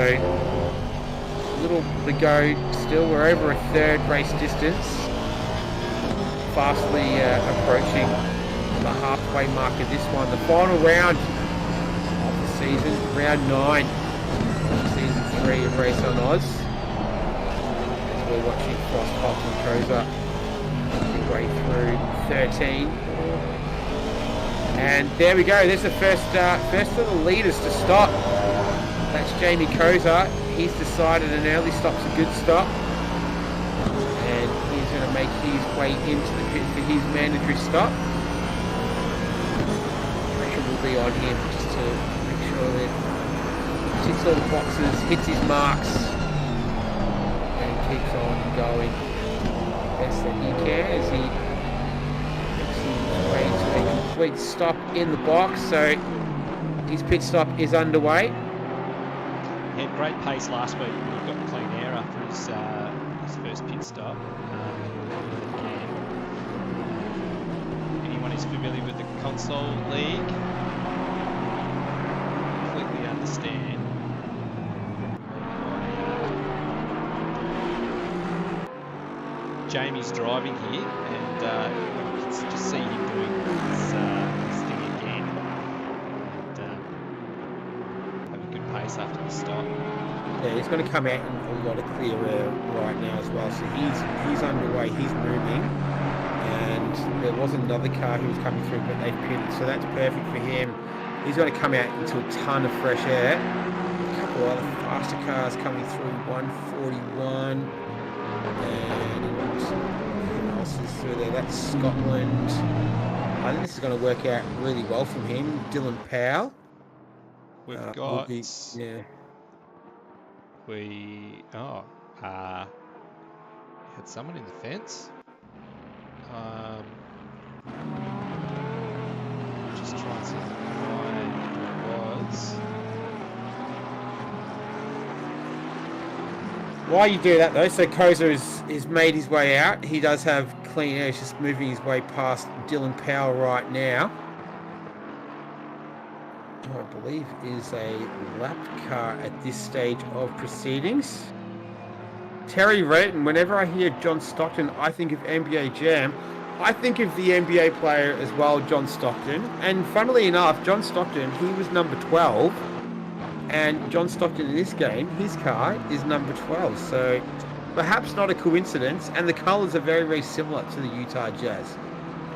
a little to go still. We're over a third race distance. Fastly approaching the halfway mark of this one. The final round of the season, round 9 of season 3 of RaceOnOz. As we're watching Frost, Hobbs and Koza Way through 13. And there we go. There's the first of the leaders to stop. That's Jamie Koza. He's decided an early stop's a good stop. And he's going to make his way into the pit for his mandatory stop. Pressure will be on him just to make sure that he ticks all the boxes, hits his marks, and keeps on going best that he can as he makes his way to a complete stop in the box. So his pit stop is underway. He had great pace last week when he got a clean air after his first pit stop. Anyone who's familiar with the console league completely understand. Jamie's driving here, and you can just see him doing his thing again, and have a good pace after the stop. Yeah, he's going to come out in a lot of clear air right now as well. So he's underway, he's moving, and there was another car who was coming through, but they've pitted, so that's perfect for him. He's going to come out into a ton of fresh air. A couple other faster cars coming through, 141. And who else is through there? That's Scotland. I think this is going to work out really well from him. Dylan Powell. We've got... had someone in the fence. Just try and see who it was. While you do that though, so Koza is made his way out. He does have clean air. He's just moving his way past Dylan Powell right now. Who I believe is a lap car at this stage of proceedings. Terry Redden, whenever I hear John Stockton, I think of NBA Jam. I think of the NBA player as well, John Stockton. And funnily enough, John Stockton, he was number 12. And John Stockton in this game, his car is number 12. So perhaps not a coincidence. And the colours are very, very similar to the Utah Jazz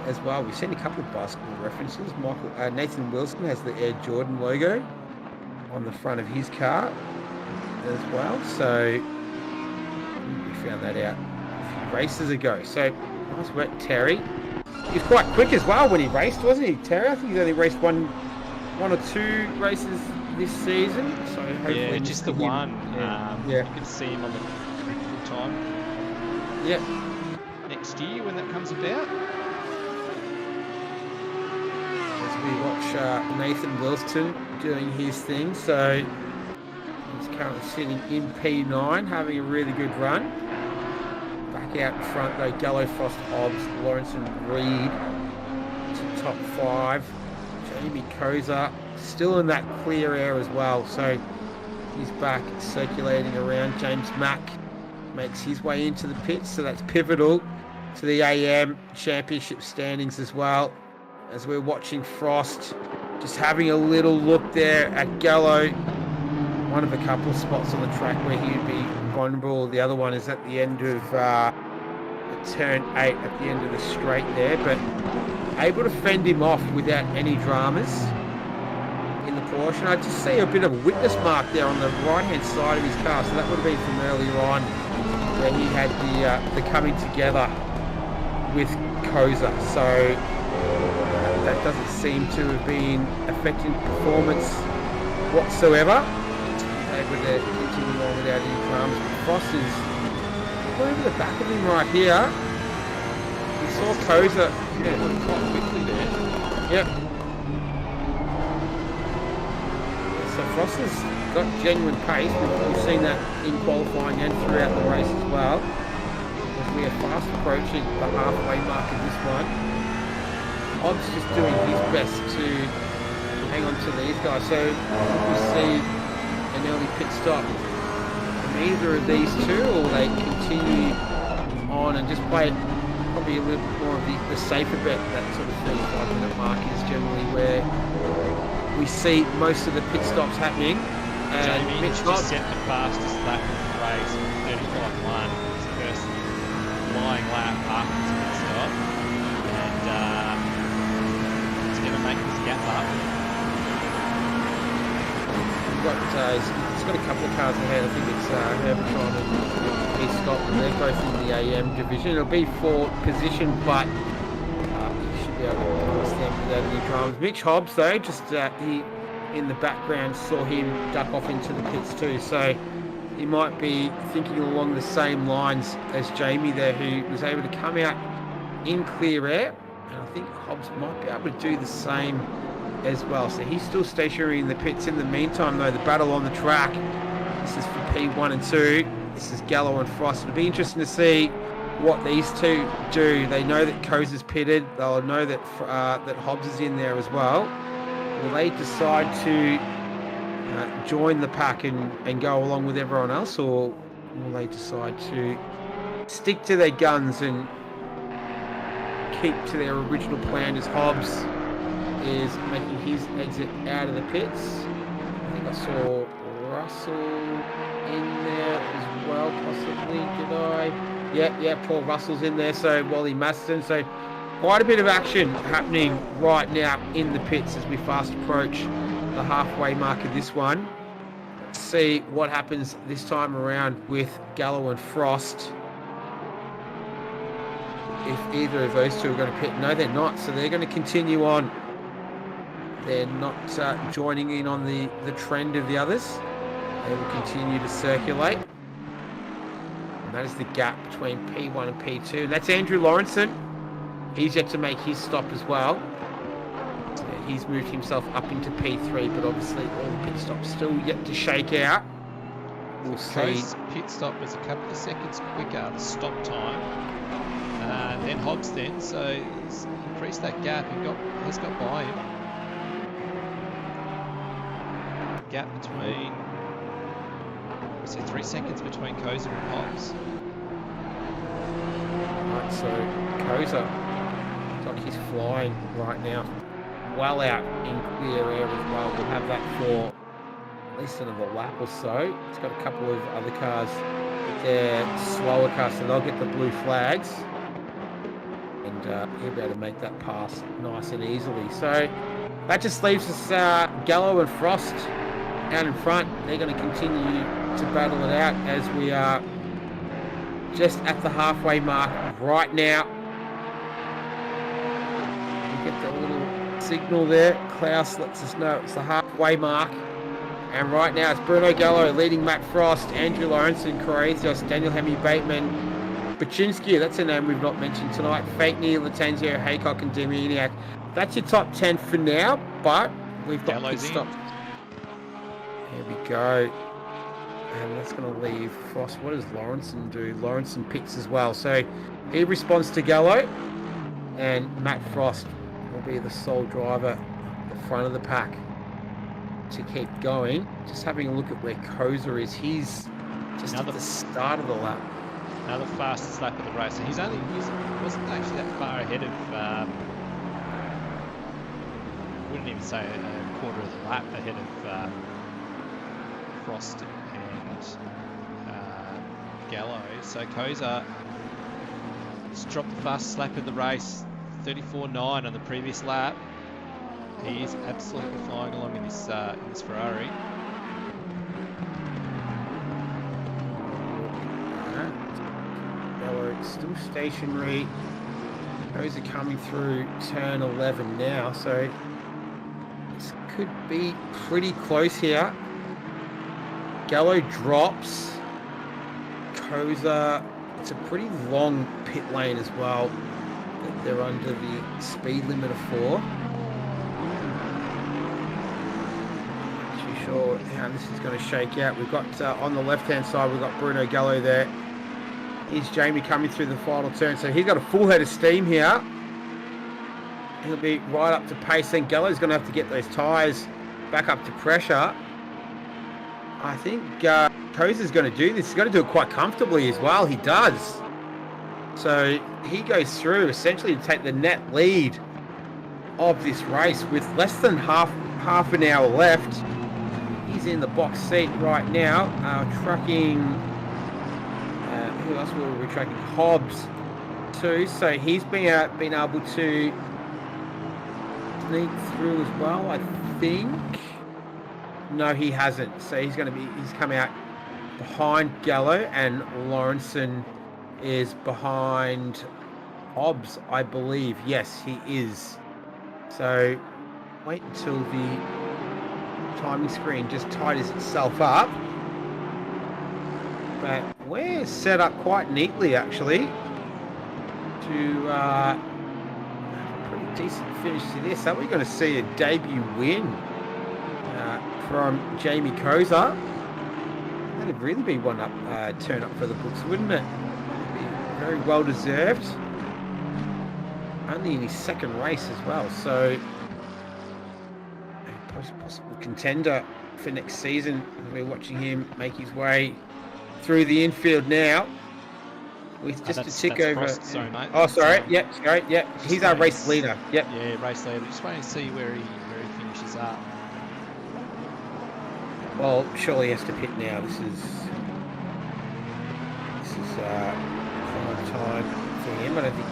as well. We've seen a couple of basketball references. Nathan Wilson has the Air Jordan logo on the front of his car as well. So we found that out a few races ago. So nice work, Terry. He was quite quick as well when he raced, wasn't he, Terry? I think he's only raced one or two races this season, so hopefully just the one. You can see him on the full time. Yeah. Next year when that comes about. As we watch Nathan Wilson doing his thing, so he's currently sitting in P9, having a really good run. Back out in front though, Gallo, Frost, Hobbs, Lawrence and Reed to top 5. Jamie Koza still in that clear air as well, so he's back circulating around. James Mack makes his way into the pits, so that's pivotal to the AM championship standings as well. As we're watching Frost just having a little look there at Gallo, one of a couple of spots on the track where he would be vulnerable. The other one is at the end of turn 8 at the end of the straight there, but able to fend him off without any dramas in the Porsche. I just see a bit of a witness mark there on the right hand side of his car, so that would have been from earlier on where he had the coming together with Koza. So that doesn't seem to have been affecting performance whatsoever. Able to continue on without any dramas. Frost is over the back of him right here. We saw Koza quite quickly there. Yep. So Frost has got genuine pace. We've seen that in qualifying and throughout the race as well. As we are fast approaching the halfway mark of this one. Hobbs just doing his best to hang on to these guys. So we see an early pit stop from either of these two, or they continue on and just play it probably a little bit more of the safer bet. That sort of 35-minute mark is generally where we see most of the pit stops happening. Jamie just set the fastest lap of the race, 35.1. His first flying lap after his pit stop. start. He's got a couple of cars ahead. I think it's Herbertron and Keith Scott, and they're both in the AM division. It'll be for position, but he should be able to pass them without any dramas. Mitch Hobbs, though, just he in the background saw him duck off into the pits too, so he might be thinking along the same lines as Jamie there, who was able to come out in clear air, and I think Hobbs might be able to do the same as well. So he's still stationary in the pits. In the meantime, though, the battle on the track, this is for P1 and 2. This is Gallo and Frost. It'll be interesting to see what these two do. They know that Koza's pitted. They'll know that that Hobbs is in there as well. Will they decide to join the pack and go along with everyone else, or will they decide to stick to their guns and keep to their original plan as Hobbs is making his exit out of the pits? I think I saw Russell in there as well, possibly. Did I? Yeah, Paul Russell's in there. So Wally Maston. So quite a bit of action happening right now in the pits as we fast approach the halfway mark of this one. Let's see what happens this time around with Gallo and Frost. If either of those two are going to pit. No, they're not. So they're going to continue on. They're not joining in on the trend of the others. They will continue to circulate. And that is the gap between P1 and P2. That's Andrew Lawrenson. He's yet to make his stop as well. So he's moved himself up into P3, but obviously all the pit stops still yet to shake out. We'll see. Pit stop was a couple of seconds quicker, the stop time. Then Hobbs then, so he's increased that gap and has got by him. Gap between, was it 3 seconds between Koza and Hobbs? Right, so Koza, looks like he's flying right now, well out in clear air as well. We'll have that for at least another lap or so. It's got a couple of other cars, but they're slower cars, so they'll get the blue flags. And he'll be able to make that pass nice and easily. So that just leaves us Gallo and Frost out in front. They're going to continue to battle it out as we are just at the halfway mark right now. We get the little signal there. Klaus lets us know it's the halfway mark. And right now it's Bruno Gallo leading Matt Frost, Andrew Lawrenson, Corazios, Daniel Hemi Bateman, Baczynski, that's a name we've not mentioned tonight, Fakeney, Latenzio, Haycock and Demianiak. That's your top 10 for now, but we've got pit stop. Here we go. And that's going to leave Frost. What does Lawrenson do? Lawrenson pits as well. So he responds to Gallo, and Matt Frost will be the sole driver at the front of the pack to keep going. Just having a look at where Koza is. He's just at the start of the lap. Another fastest lap of the race. So he wasn't actually that far ahead of, wouldn't even say a quarter of the lap ahead of Frost and Gallo. So Koza has dropped the fastest lap of the race, 34.9 on the previous lap. He is absolutely flying along in this Ferrari. Still stationary. Those are coming through turn 11 now, so this could be pretty close here. Gallo drops. Koza, it's a pretty long pit lane as well. They're under the speed limit of 4. Not too sure how this is going to shake out. We've got on the left-hand side, we've got Bruno Gallo there. Here's Jamie coming through the final turn, so he's got a full head of steam here. He'll be right up to pace. Then Gallo's going to have to get those tyres back up to pressure. I think Koza's going to do this. He's going to do it quite comfortably as well. He does. So he goes through essentially to take the net lead of this race with less than half an hour left. He's in the box seat right now, trucking. Who else will we be tracking? Hobbs too. So he's been able to sneak through as well, I think. No, he hasn't. So he's come out behind Gallo, and Lawrenson is behind Hobbs, I believe. Yes, he is. So wait until the timing screen just tidies itself up. But we're set up quite neatly, actually, to have a pretty decent finish to this. Are we going to see a debut win from Jamie Corsa? That'd really be one turn up for the books, wouldn't it? Very well deserved. Only in his second race as well, so a possible contender for next season. We're watching him make his way through the infield now with just a tick over. Frost, sorry, mate. Oh, sorry. Yep, sorry. Yep. He's our race leader. Yep. Yeah, race leader. Just waiting to see where he finishes up. Well, surely he has to pit now. This is time for him. I don't think.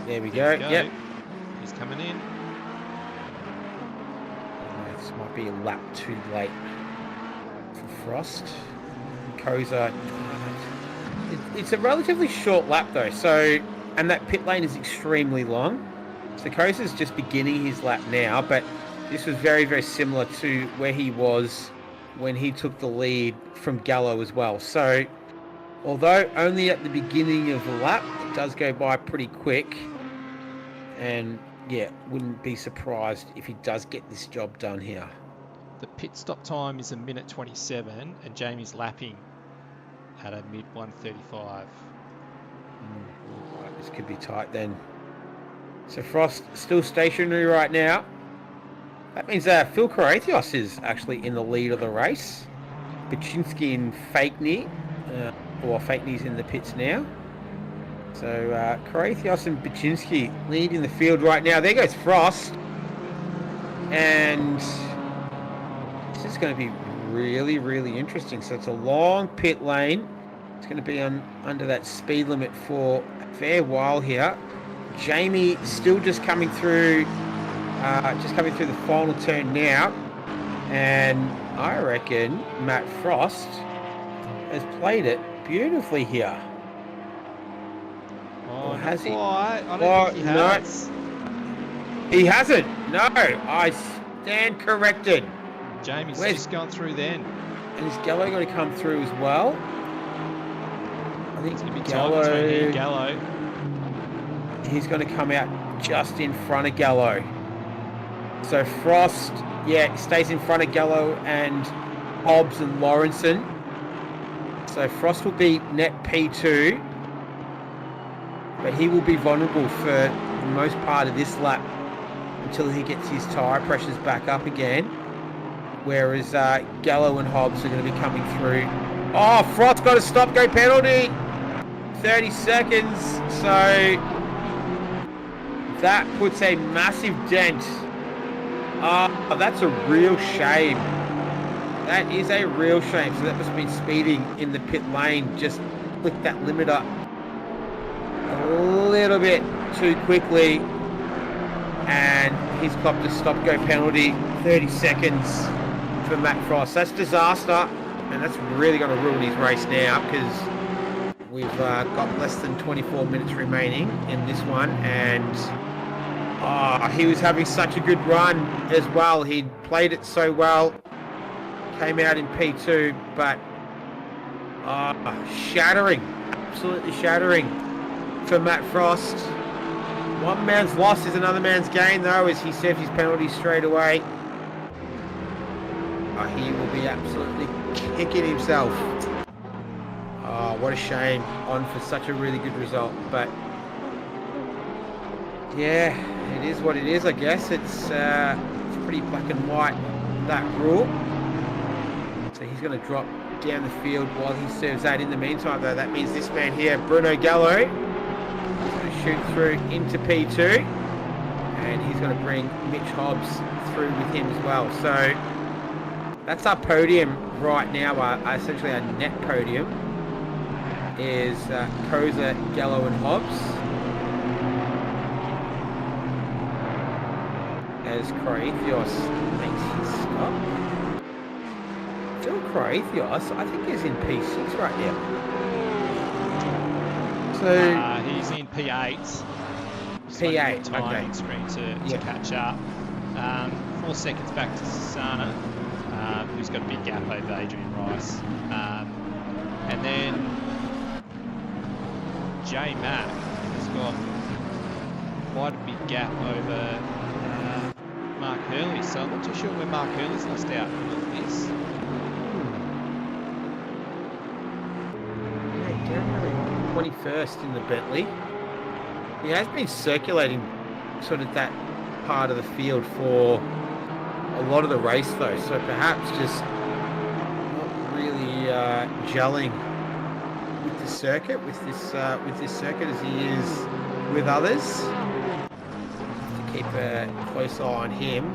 There we go. Yep. He's coming in. This might be a lap too late for Frost. Corsa. It's a relatively short lap though, so, and that pit lane is extremely long. So Corsa's just beginning his lap now, but this was very, very similar to where he was when he took the lead from Gallo as well. So although only at the beginning of the lap, it does go by pretty quick. And yeah, wouldn't be surprised if he does get this job done here. The pit stop time is 1:27, and Jamie's lapping at a mid 1:35. Right, this could be tight then. So Frost still stationary right now. That means Phil Korathios is actually in the lead of the race. Baczynski and Fakeney, or Fakeney's in the pits now. So Korathios and Baczynski lead in the field right now. There goes Frost. And this is going to be really, really interesting. So it's a long pit lane. It's going to be under that speed limit for a fair while here. Jamie still just coming through the final turn now. And I reckon Matt Frost has played it beautifully here. Oh, has he? I don't think he has. No, he hasn't. No, I stand corrected. Jamie's just gone through then. And is Gallo going to come through as well? I think it's going to be Gallo. Gallo. He's going to come out just in front of Gallo. So Frost, yeah, stays in front of Gallo and Hobbs and Lawrenson. So Frost will be net P2. But he will be vulnerable for the most part of this lap until he gets his tyre pressures back up again. Whereas Gallo and Hobbs are going to be coming through. Oh, Frost got a stop-go penalty. 30 seconds. So that puts a massive dent. Oh, that's a real shame. That is a real shame. So that must have been speeding in the pit lane. Just click that limiter a little bit too quickly, and he's copped a stop-go penalty. 30 seconds for Matt Frost. That's disaster, and that's really going to ruin his race now, because we've got less than 24 minutes remaining in this one, and he was having such a good run as well. He'd played it so well, came out in P2, but shattering, absolutely shattering for Matt Frost. One man's loss is another man's gain, though, as he serves his penalty straight away. He will be absolutely kicking himself. What a shame, on for such a really good result. But yeah, it is what it is, I guess. It's pretty black and white, that rule. So he's going to drop down the field while he serves that. In the meantime, though, that means this man here, Bruno Gallo, is going to shoot through into P2, and he's going to bring Mitch Hobbs through with him as well. So that's our podium right now. Essentially our net podium is Corsa, Gallo and Hobbs, as Croathios makes his stop. Still Croathios, I think he's in P6 right now. So he's in P8. P8, timing screen to catch up. 4 seconds back to Susanna, who's got a big gap over Adrian Rice. And then J Mac has got quite a big gap over Mark Hurley. So I'm not too sure where Mark Hurley's lost out in all this. Yeah, 21st in the Bentley. He has been circulating sort of that part of the field for a lot of the race though, so perhaps just not really gelling with the circuit, with this circuit as he is with others. To keep a close eye on him.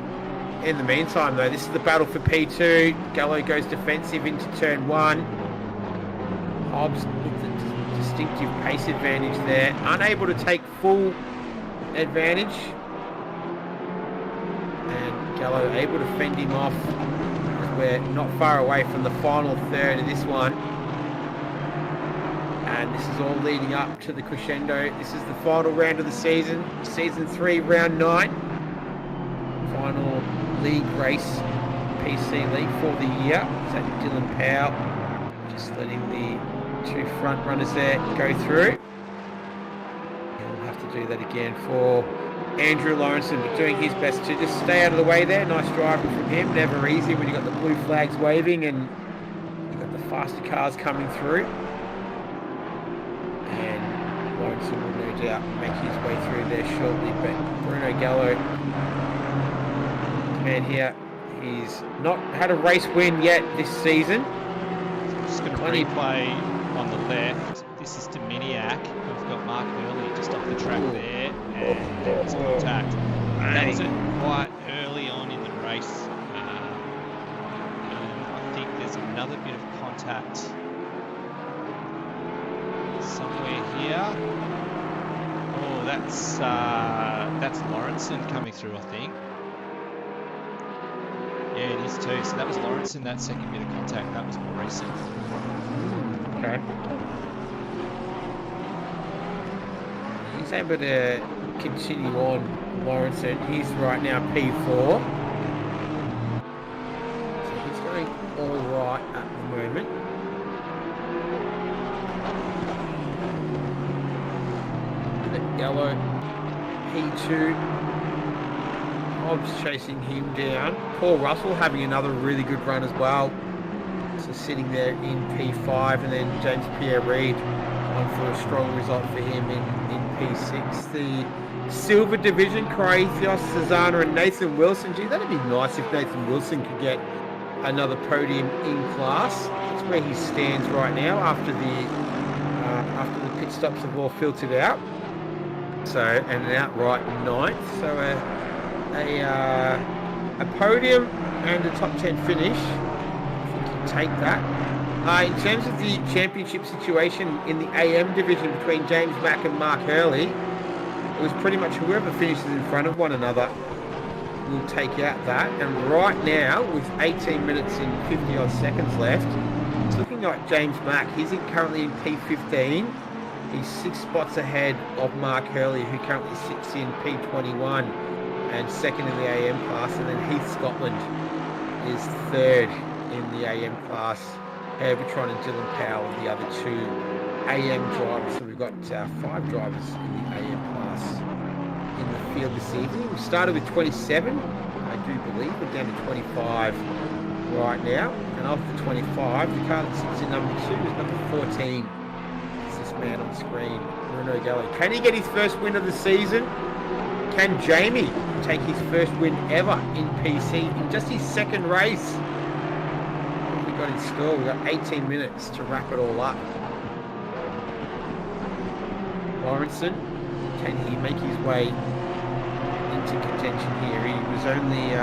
In the meantime though, this is the battle for P2. Gallo goes defensive into turn 1. Hobbs with the distinctive pace advantage there, unable to take full advantage. Gallo able to fend him off. We're not far away from the final third of this one. And this is all leading up to the crescendo. This is the final round of the season. Season 3, round 9. Final league race, PC League for the year. So Dylan Powell just letting the 2 front runners there go through. And we'll have to do that again for Andrew Lawrenson, doing his best to just stay out of the way there. Nice driving from him. Never easy when you've got the blue flags waving and you've got the faster cars coming through. And Lawrenson will no doubt make his way through there shortly. But Bruno Gallo, man here, he's not had a race win yet this season. Just going to replay on the left. This is Dominiak. We've got Mark Hurley just off the track there. And there was contact. That was it quite early on in the race. And I think there's another bit of contact somewhere here. Oh, that's Lawrenson coming through, I think. Yeah, it is too. So that was Lawrenson, that second bit of contact. That was more recent. Okay. He's able to continue on, Lawrenson. He's right now P4. So he's going all right at the moment. Gallo, P2. Hobbs chasing him down. Paul Russell having another really good run as well. So sitting there in P5, and then James Pierre-Reid on for a strong result for him in P6. The silver division, Croathios, Cesana and Nathan Wilson. Gee, that'd be nice if Nathan Wilson could get another podium in class. That's where he stands right now after the pit stops have all filtered out. So, and an outright ninth. So a podium and a top 10 finish. I think you take that. In terms of the championship situation in the AM division between James Mack and Mark Hurley, it was pretty much whoever finishes in front of one another will take out that. And right now, with 18 minutes and 50 odd seconds left, it's looking like James Mack, he's currently in P15. He's 6 spots ahead of Mark Hurley, who currently sits in P21 and second in the AM class. And then Heath Scotland is third in the AM class. Herbertron and Dylan Powell are the other 2 AM drivers. So we've got 5 drivers in the AM class in the field this evening. We started with 27, I do believe. We're down to 25 right now. And of the 25, the car that sits in number 2 is number 14. It's this man on the screen, Bruno Gallo. Can he get his first win of the season? Can Jamie take his first win ever in PC in just his second race? What have we got in store? We've got 18 minutes to wrap it all up. Lawrenson, can he make his way into contention here? He was only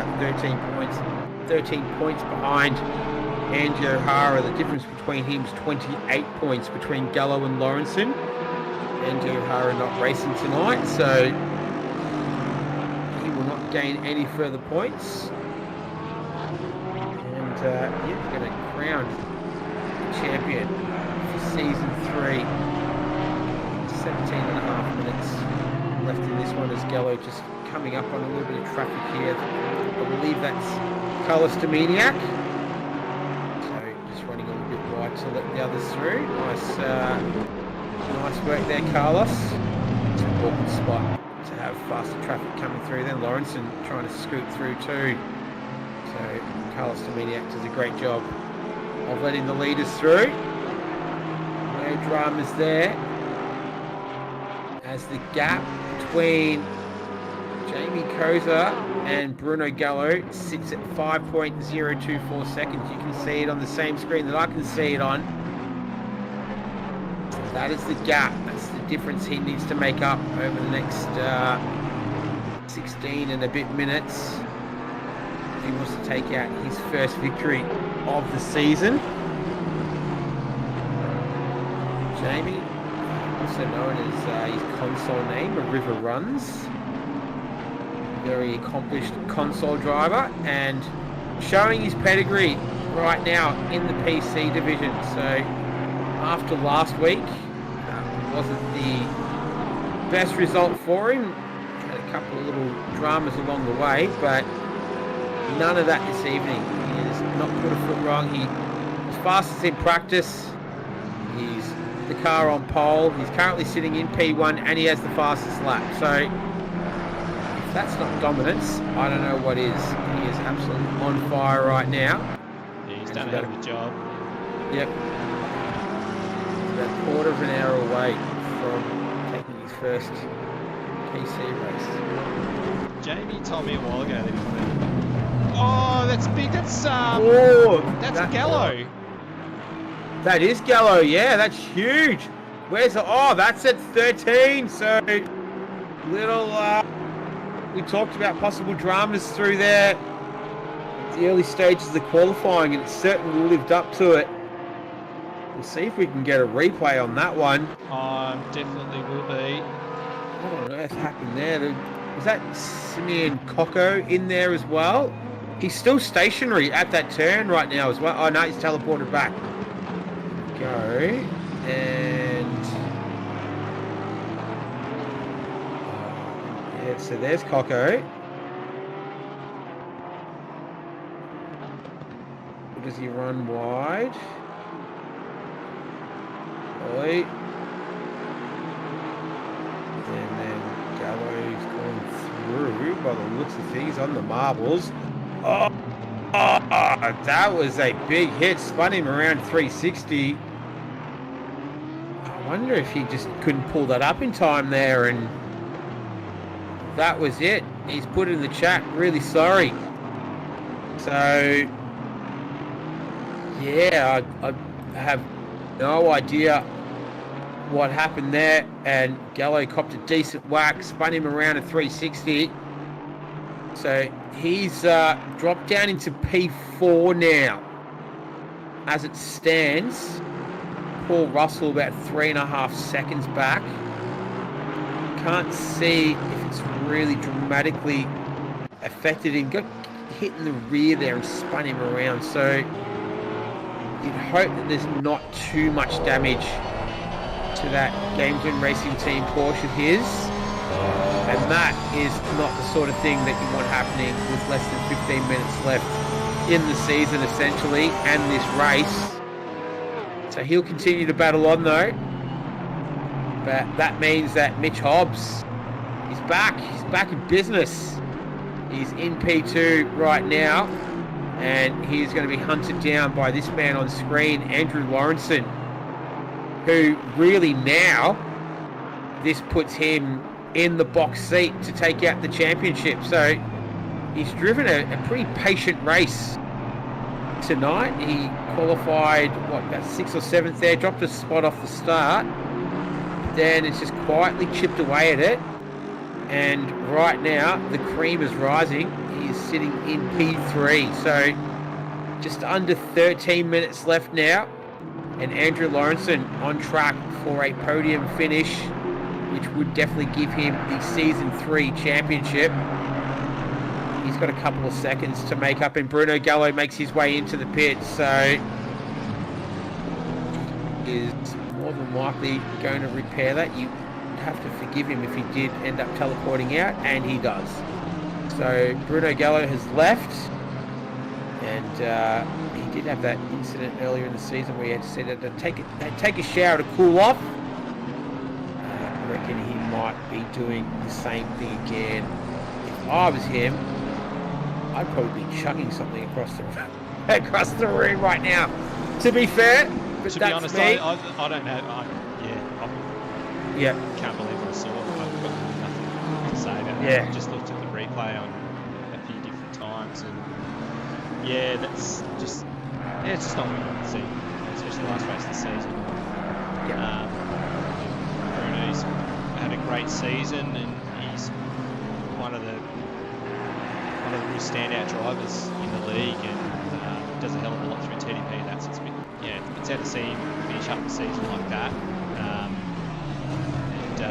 13 points behind Andy O'Hara. The difference between him is 28 points between Gallo and Lawrenson. Andy O'Hara not racing tonight, so he will not gain any further points. And yeah, going to crown champion for season 3. 17.5 minutes left in this one as Gallo just coming up on a little bit of traffic here. I believe that's Carlos Dominiak. So just running a little bit wide to let the others through. Nice work there, Carlos. It's an awkward spot to have faster traffic coming through. Then Lawrenson trying to scoot through too. So Carlos Dominiak does a great job of letting the leaders through. No dramas there, as the gap between Jamie Koza and Bruno Gallo sits at 5.024 seconds. You can see it on the same screen that I can see it on. That is the gap. That's the difference he needs to make up over the next 16 and a bit minutes if he wants to take out his first victory of the season. Jamie, also known as his console name, A River Runs. Very accomplished console driver and showing his pedigree right now in the PC division. So after last week, wasn't the best result for him. Had a couple of little dramas along the way, but none of that this evening. He has not put a foot wrong. He was fastest in practice. He's the car on pole. He's currently sitting in P1 and he has the fastest lap. So if that's not dominance, I don't know what is. He is absolutely on fire right now. Yeah, he's done a hell of a job. Yep. About a quarter of an hour away from taking his first PC race. Jamie told me a while ago that he wanted... Oh, that's big. That's Gallo. That is Gallo. Yeah, that's huge. Where's the... Oh, that's at 13. So little... we talked about possible dramas through there. The early stages of the qualifying, and it certainly lived up to it. We'll see if we can get a replay on that one. Definitely will be. What on earth happened there? Was that Simeon Coco in there as well? He's still stationary at that turn right now as well. Oh no, he's teleported back. Go. And... yeah, so there's Coco. Or does he run wide? Oi. And then Gallo's going through by the looks of things on the marbles. Oh, that was a big hit. Spun him around 360. I wonder if he just couldn't pull that up in time there, and that was it. He's put it in the chat, really sorry. So, yeah, I have no idea what happened there, and Gallo copped a decent whack, spun him around at 360. So he's dropped down into P4 now. As it stands, Paul Russell about 3.5 seconds back. Can't see if it's really dramatically affected him. Got hit in the rear there and spun him around. So you'd hope that there's not too much damage to that Gameton Racing Team Porsche of his. And that is not the sort of thing that you want happening with less than 15 minutes left in the season, essentially, and this race. So he'll continue to battle on, though. But that means that Mitch Hobbs is back. He's back in business. He's in P2 right now. And he's going to be hunted down by this man on screen, Andrew Lawrenson, who really now, this puts him in the box seat to take out the championship. So he's driven a pretty patient race tonight. He qualified, about 6th or 7th there, dropped a spot off the start. Then it's just quietly chipped away at it. And right now, the cream is rising. He's sitting in P3. So just under 13 minutes left now. And Andrew Lawrenson on track for a podium finish, which would definitely give him the Season 3 championship. he's got a couple of seconds to make up, and Bruno Gallo makes his way into the pit, so is more than likely going to repair that. You have to forgive him if he did end up teleporting out, and he does. So Bruno Gallo has left, and he did have that incident earlier in the season where he had to sit to take a shower to cool off. I reckon he might be doing the same thing again. If I was him, I'd probably be chucking something across the room right now. To be fair, but to that's be honest, me. I don't know. I can't believe I saw it. I've got nothing to say about it. I just looked at the replay on a few different times, and that's just it's just not what you want to see, especially last race of the season. Bruno's had a great season, and he's one of the real standout drivers in the league, and does a hell of a lot through TDP. It's sad to see him finish up the season like that. He can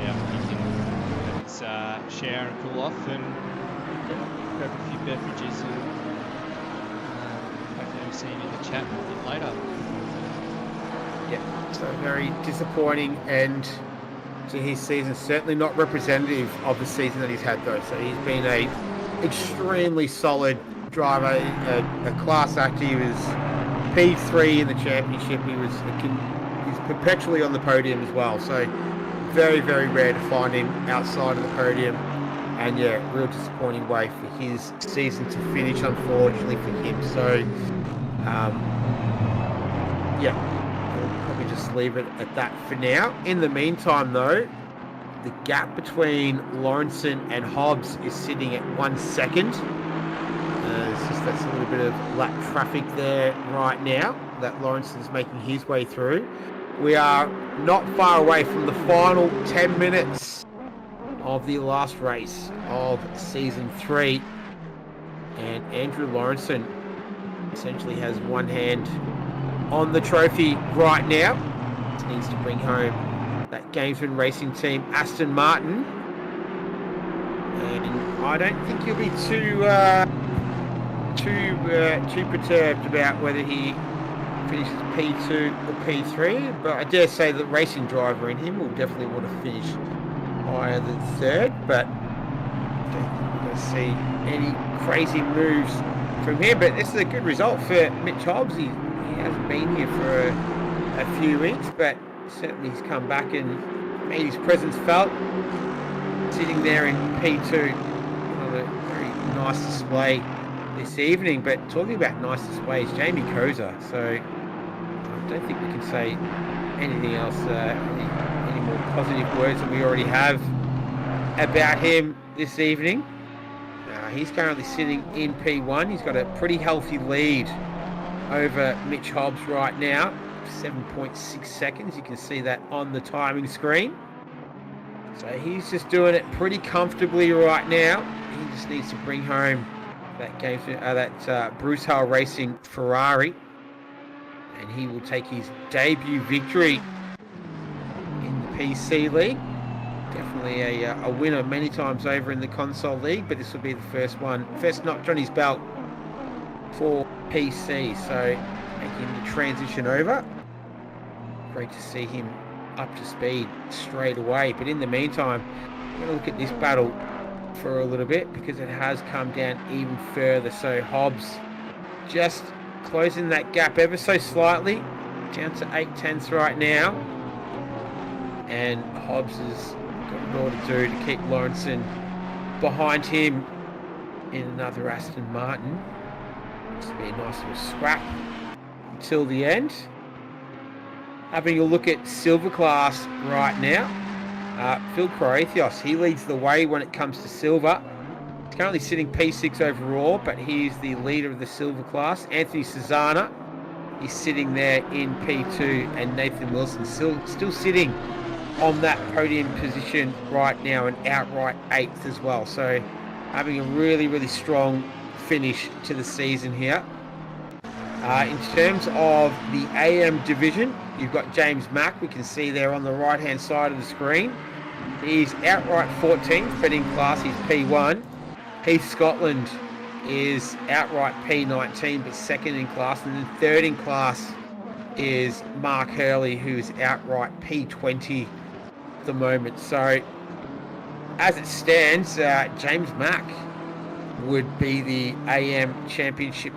have his shower and cool off, and grab a few beverages, and hopefully we'll see him in the chat a bit later. So very disappointing end to his season. Certainly not representative of the season that he's had, though. So he's been a extremely solid driver, a class act. He was P3 in the championship. He's perpetually on the podium as well. So very, very rare to find him outside of the podium. And real disappointing way for his season to finish, unfortunately for him. So we'll probably just leave it at that for now. In the meantime, though, the gap between Lawrenson and Hobbs is sitting at 1 second. That's a little bit of lap traffic there right now that Lawrenson's making his way through. We are not far away from the final 10 minutes of the last race of season 3, and Andrew Lawrenson essentially has one hand on the trophy right now. He needs to bring home that Gamesman Racing Team Aston Martin, and I don't think he'll be too perturbed about whether he finishes P2 or P3, but I dare say the racing driver in him will definitely want to finish higher than third, but I don't think we're going to see any crazy moves from him. But this is a good result for Mitch Hobbs. He hasn't been here for a few weeks, but certainly he's come back and made his presence felt, sitting there in P2 on a very nice display this evening. But talking about nice displays, Jamie Koza. So I don't think we can say anything else, any more positive words than we already have about him this evening. He's currently sitting in P1. He's got a pretty healthy lead over Mitch Hobbs right now, 7.6 seconds. You can see that on the timing screen. So he's just doing it pretty comfortably right now. He just needs to bring home that Bruce Hale Racing Ferrari, and he will take his debut victory in the PC League. Definitely a winner many times over in the Console League, but this will be the first notch on his belt for PC. So making the transition over. Great to see him up to speed straight away. But in the meantime, I'm going to look at this battle for a little bit because it has come down even further. So Hobbs just closing that gap ever so slightly, down to 8/10 right now, and Hobbs has got more to do to keep Lawrenson behind him in another Aston Martin. This will be a nice little scrap until the end. Having a look at Silver Class right now, Phil Croathios, he leads the way when it comes to silver. He's currently sitting P6 overall, but he's the leader of the silver class. Anthony Cesana is sitting there in P2, and Nathan Wilson still sitting on that podium position right now, and outright 8th as well. So having a really, really strong finish to the season here. In terms of the AM division, you've got James Mack, we can see there on the right hand side of the screen. He's outright 14th, but in class he's P1. Heath Scotland is outright P19, but second in class, and then third in class is Mark Hurley, who's outright P20 at the moment. So as it stands, James Mack would be the AM Championship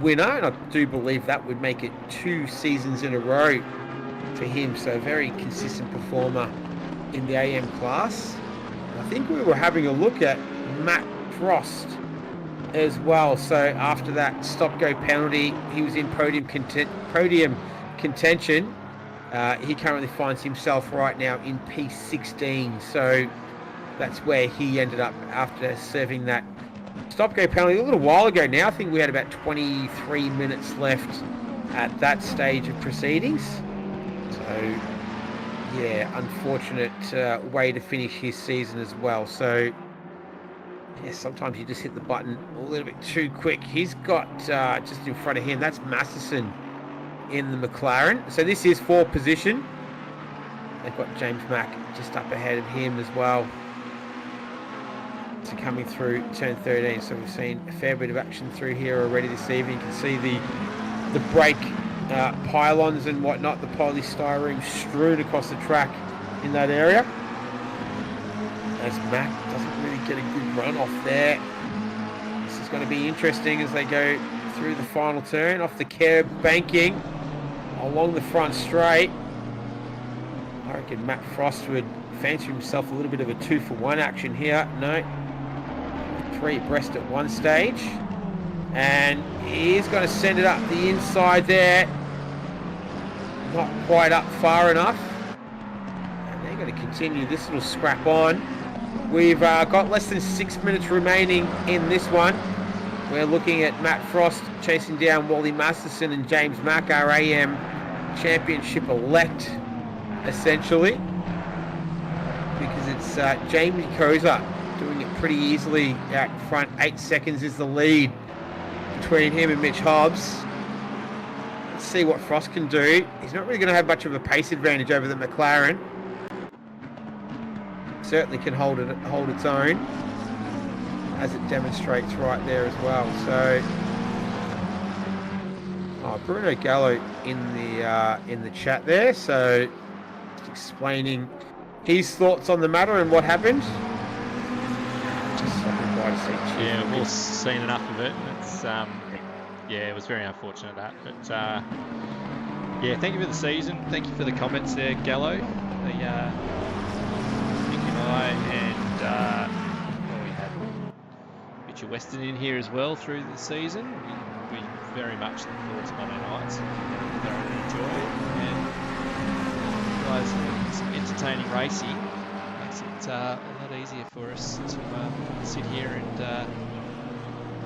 winner, and I do believe that would make it 2 seasons in a row for him. So a very consistent performer in the AM class. I think we were having a look at Matt Frost as well. So after that stop-go penalty, he was in podium contention. He currently finds himself right now in P16. So that's where he ended up after serving that stop-go penalty a little while ago now. I think we had about 23 minutes left at that stage of proceedings. So yeah, unfortunate way to finish his season as well. So yeah, sometimes you just hit the button a little bit too quick. He's got just in front of him, that's Masterson in the McLaren. So this is 4th position. They've got James Mack just up ahead of him as well. So coming through turn 13. So we've seen a fair bit of action through here already this evening. You can see the brake pylons and whatnot, the polystyrene strewn across the track in that area. As Mack doesn't really get a good run off there. This is going to be interesting as they go through the final turn, off the curb, banking along the front straight. I reckon Matt Frost would fancy himself a little bit of a 2-for-1 action here. No, 3 abreast at one stage, and he's going to send it up the inside there. Not quite up far enough, and they're going to continue this little scrap on. We've got less than 6 minutes remaining in this one. We're looking at Matt Frost chasing down Wally Masterson and James Mack, our AM Championship elect, essentially, because it's Jamie Koza doing it pretty easily out front. 8 seconds is the lead between him and Mitch Hobbs. Let's see what Frost can do. He's not really going to have much of a pace advantage over the McLaren. Certainly can hold its own, as it demonstrates right there as well. So Bruno Gallo in the chat there, so just explaining his thoughts on the matter and what happened. Just something quite a seat. Yeah, we've all seen enough of it. It's yeah, it was very unfortunate that, but yeah, thank you for the season. Thank you for the comments there, Gallo. And well, we had Mitchell Weston in here as well through the season. We very much look forward to Monday nights and thoroughly enjoy it. And guys, some entertaining racing makes it a lot easier for us to sit here and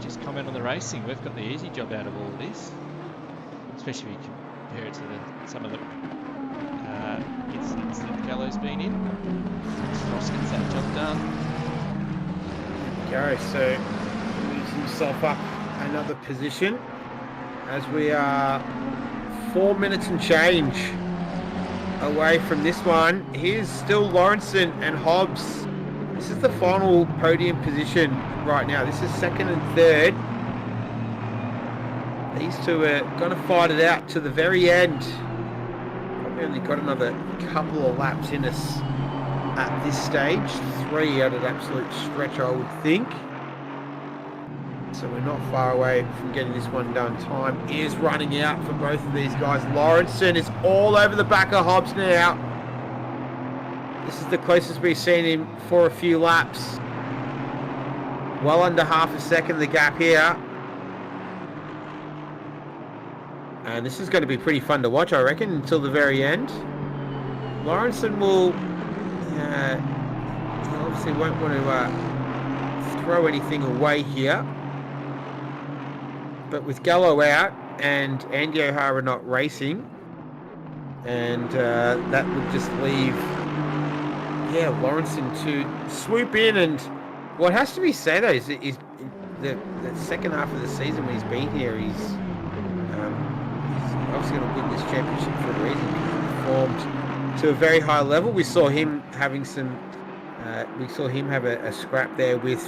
just comment on the racing. We've got the easy job out of all of this, especially if you compare it to some of the incidents that Gallo's been in. Frost gets that job done. Gary, so moves himself up another position as we are 4 minutes and change away from this one. Here's still Lawrenson and Hobbs. This is the final podium position right now. This is 2nd and 3rd. These two are going to fight it out to the very end. Probably only got another couple of laps in us at this stage. 3 at an absolute stretch, I would think. So we're not far away from getting this one done. Time is running out for both of these guys. Lawrenson is all over the back of Hobbs now. This is the closest we've seen him for a few laps. Well under half a second the gap here. And this is going to be pretty fun to watch, I reckon, until the very end. Lawrenson will obviously won't want to throw anything away here. But with Gallo out and Andy O'Hara not racing, and that would just leave Lawrenson to swoop in. And what has to be said though is the second half of the season when he's been here, he's obviously going to win this championship for a reason. He performed to a very high level. We saw him having some. We saw him have a scrap there with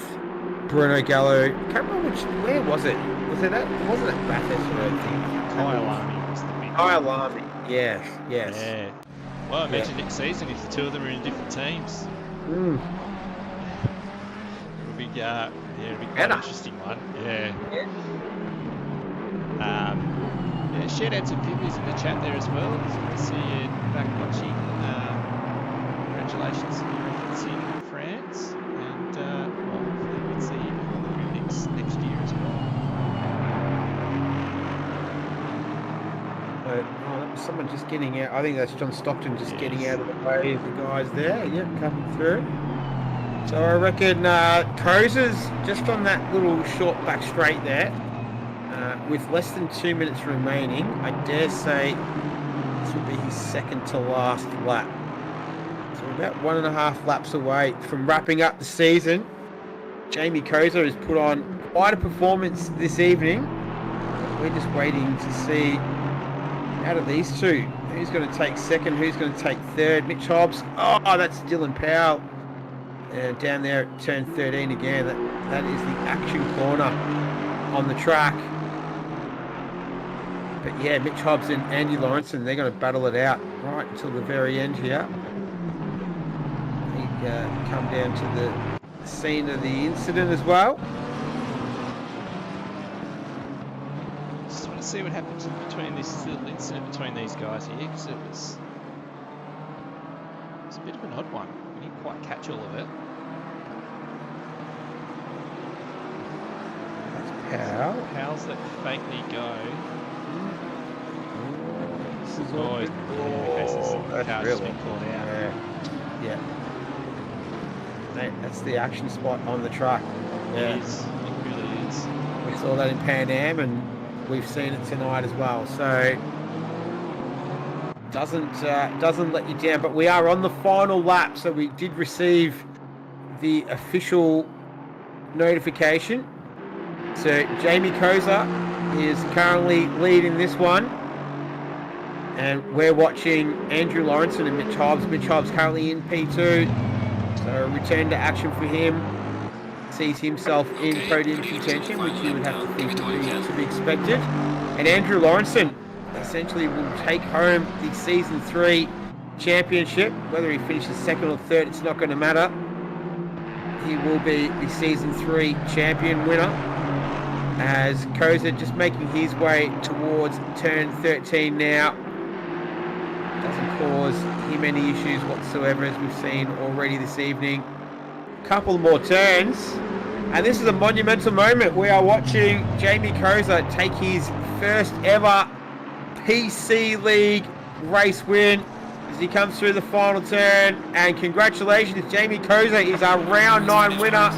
Bruno Gallo. Can't remember where was it? Was it wasn't it Bathurst or anything? Kyle Army was the big Kyle Army. Yes. Yeah. Well, I imagine next season if the two of them are in different teams. It'll be quite an interesting one. Yeah. Shout out to Pippies in the chat there as well. It's good to see you back watching. Congratulations to your efforts in France, and hopefully we'll see you next year as well. That was someone just getting out. I think that's John Stockton just getting out of the way of the guys there. Yep, coming through. So I reckon Koza's just on that little short back straight there. With less than 2 minutes remaining, I dare say this will be his second to last lap. So we're about 1.5 laps away from wrapping up the season. Jamie Koza has put on quite a performance this evening. We're just waiting to see out of these two, who's going to take second, who's going to take third. Mitch Hobbs, that's Dylan Powell. And down there at turn 13 again, that is the action corner on the track. But yeah, Mitch Hobbs and Andy Lawrenson, they're going to battle it out right until the very end here. They come down to the scene of the incident as well. Just want to see what happens in between this little incident between these guys here, because it was a bit of an odd one. We didn't quite catch all of it. Powell. Powell's let faintly go. That's really called out. Yeah. That's the action spot on the track. Yeah. It really is. We saw that in Pan Am, and we've seen it tonight as well. So doesn't let you down. But we are on the final lap, so we did receive the official notification. So Jamie Koza is currently leading this one, and we're watching Andrew Lawrenson and Mitch Hobbs. Mitch Hobbs currently in P2, so a return to action for him. Sees himself in podium contention, which you would have to think to be expected. And Andrew Lawrenson essentially will take home the Season 3 championship. Whether he finishes second or third, it's not going to matter. He will be the Season 3 champion winner, as Koza just making his way towards turn 13 now. Doesn't cause him any issues whatsoever, as we've seen already this evening. Couple more turns, and this is a monumental moment. We are watching Jamie Koza take his first ever PC League race win as he comes through the final turn. And congratulations, Jamie Koza is our round 9 winner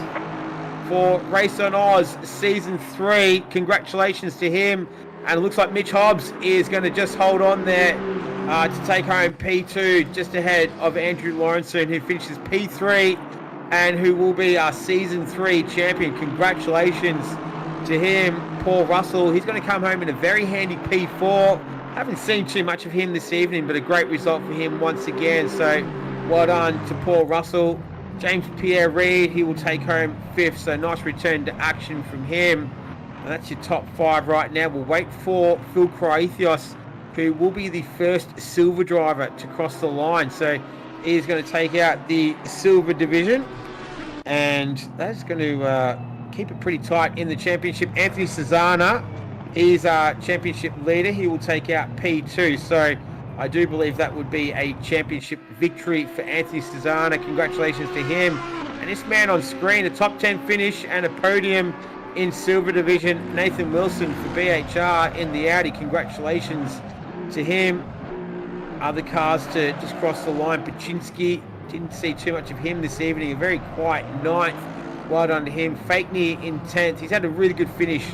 for RaceOnOz Season 3. Congratulations to him. And it looks like Mitch Hobbs is going to just hold on there to take home P2, just ahead of Andrew Lawrenson, who finishes P3 and who will be our Season 3 champion. Congratulations to him. Paul Russell, he's going to come home in a very handy P4. Haven't seen too much of him this evening, but a great result for him once again. So well done to Paul Russell. James Pierre Reid, he will take home 5th, so nice return to action from him. And that's your top 5 right now. We'll wait for Phil Kraithios, who will be the first silver driver to cross the line. So he's going to take out the silver division, and that's going to keep it pretty tight in the championship. Anthony Cesana, he's our championship leader. He will take out P2. So I do believe that would be a championship victory for Anthony Cesana. Congratulations to him. And this man on screen, a top 10 finish and a podium in silver division, Nathan Wilson for BHR in the Audi. Congratulations to him. Other cars to just cross the line. Paczynski, didn't see too much of him this evening. A very quiet 9th. Well done to him. Fakeney in 10th. He's had a really good finish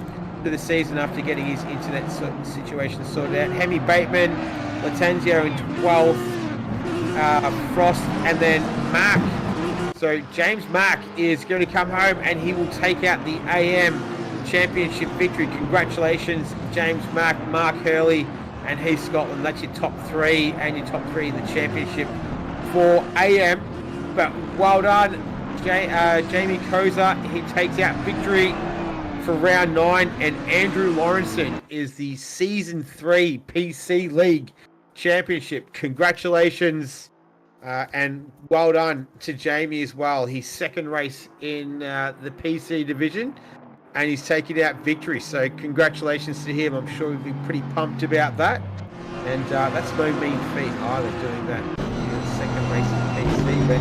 to the season after getting his internet situation sorted out. Hemi Bateman, Latenzio in 12th. Frost, and then Mack. So James Mack is going to come home and he will take out the AM championship victory. Congratulations, James Mack, Mark Hurley, and Heath Scotland. That's your top 3 and your top 3 in the championship for AM. But well done Jamie Koza, he takes out victory for round 9, and Andrew Lawrenson is the Season 3 PC League Championship. Congratulations, and well done to Jamie as well. His second race in the PC division, and he's taking out victory. So congratulations to him. I'm sure he'll be pretty pumped about that. And that's no mean feat either, doing that second race in PC. But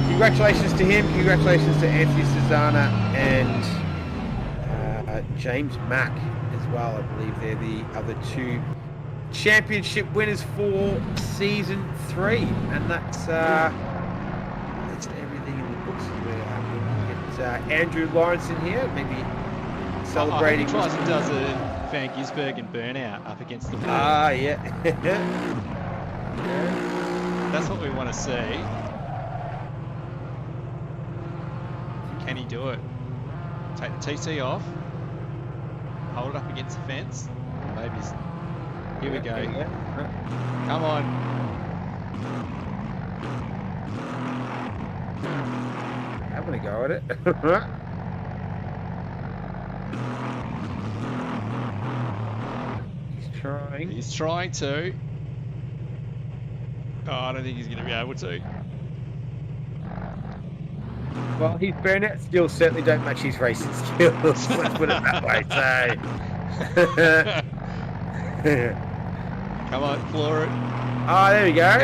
congratulations to him. Congratulations to Anthony Susanna and James Mack as well. I believe they're the other two championship winners for Season 3. And that's everything in the books. We're happy to get Andrew Lawrence in here, maybe celebrating. He tries and does a Van Gisbergen burnout up against the wall. Yeah. That's what we want to see. Can he do it? Take the TC off. Hold it up against the fence. Maybe. Here we go. Come on. Having a go at it. He's trying to. Oh, I don't think he's going to be able to. Well, his burnout skills certainly don't match his racing skills. Let's put it that way. So. Come on, floor it. Oh, there we go.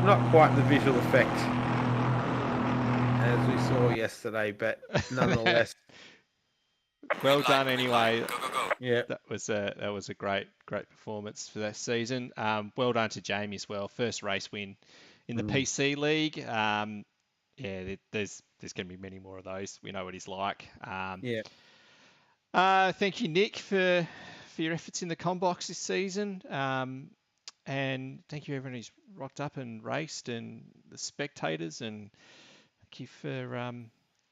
Not quite the visual effect as we saw yesterday, but nonetheless. Well done anyway. Go. Yeah, that was a great performance for that season. Well done to Jamie as well. First race win in the PC League. Yeah, there's going to be many more of those. We know what he's like. Yeah. Thank you, Nick, for your efforts in the Combox this season. And thank you everyone who's rocked up and raced, and the spectators, and thank you for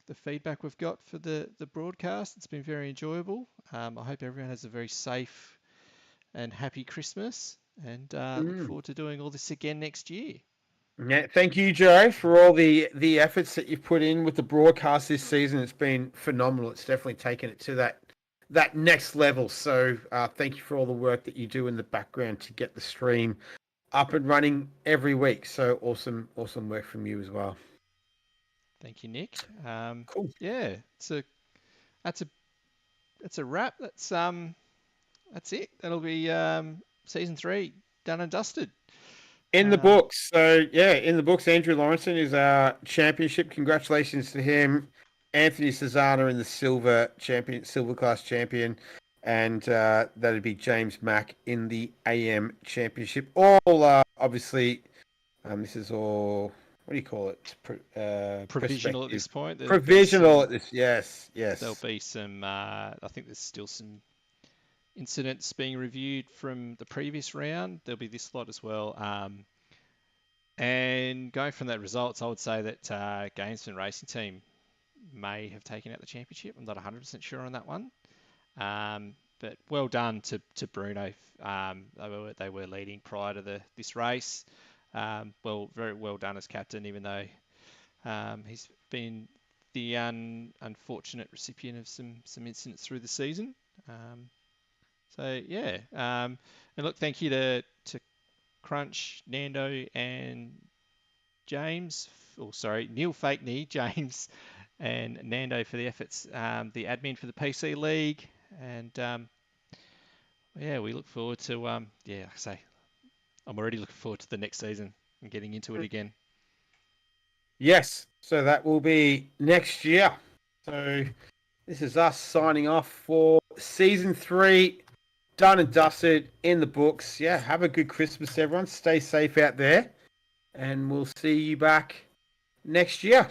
the feedback we've got for the broadcast. It's been very enjoyable. I hope everyone has a very safe and happy Christmas, and look forward to doing all this again next year. Yeah, thank you, Joe, for all the efforts that you've put in with the broadcast this season. It's been phenomenal. It's definitely taken it to that next level. So thank you for all the work that you do in the background to get the stream up and running every week. So awesome work from you as well. Thank you, Nick. Cool. Yeah, that's a wrap. That's it. That'll be season 3 done and dusted. In the books. So yeah, in the books, Andrew Lawrenson is our championship. Congratulations to him. Anthony Susanna in the silver class champion, and that'd be James Mack in the AM championship. All obviously, this is all. What do you call it? Provisional at this point. Provisional at this. Yes. There'll be some. I think there's still some incidents being reviewed from the previous round. There'll be this lot as well. And going from that results, I would say that Gainesville Racing Team may have taken out the championship. I'm not 100% sure on that one. But well done to Bruno. They were leading prior to this race. Very well done as captain, even though he's been the unfortunate recipient of some incidents through the season. So yeah, and look, thank you to Crunch, Nando, and James. Neil Fake Knee, James, and Nando for the efforts. The admin for the PC League, and we look forward to like I say, I'm already looking forward to the next season and getting into it again. Yes, so that will be next year. So this is us signing off for season 3. Done and dusted, in the books. Yeah, have a good Christmas, everyone. Stay safe out there. And we'll see you back next year.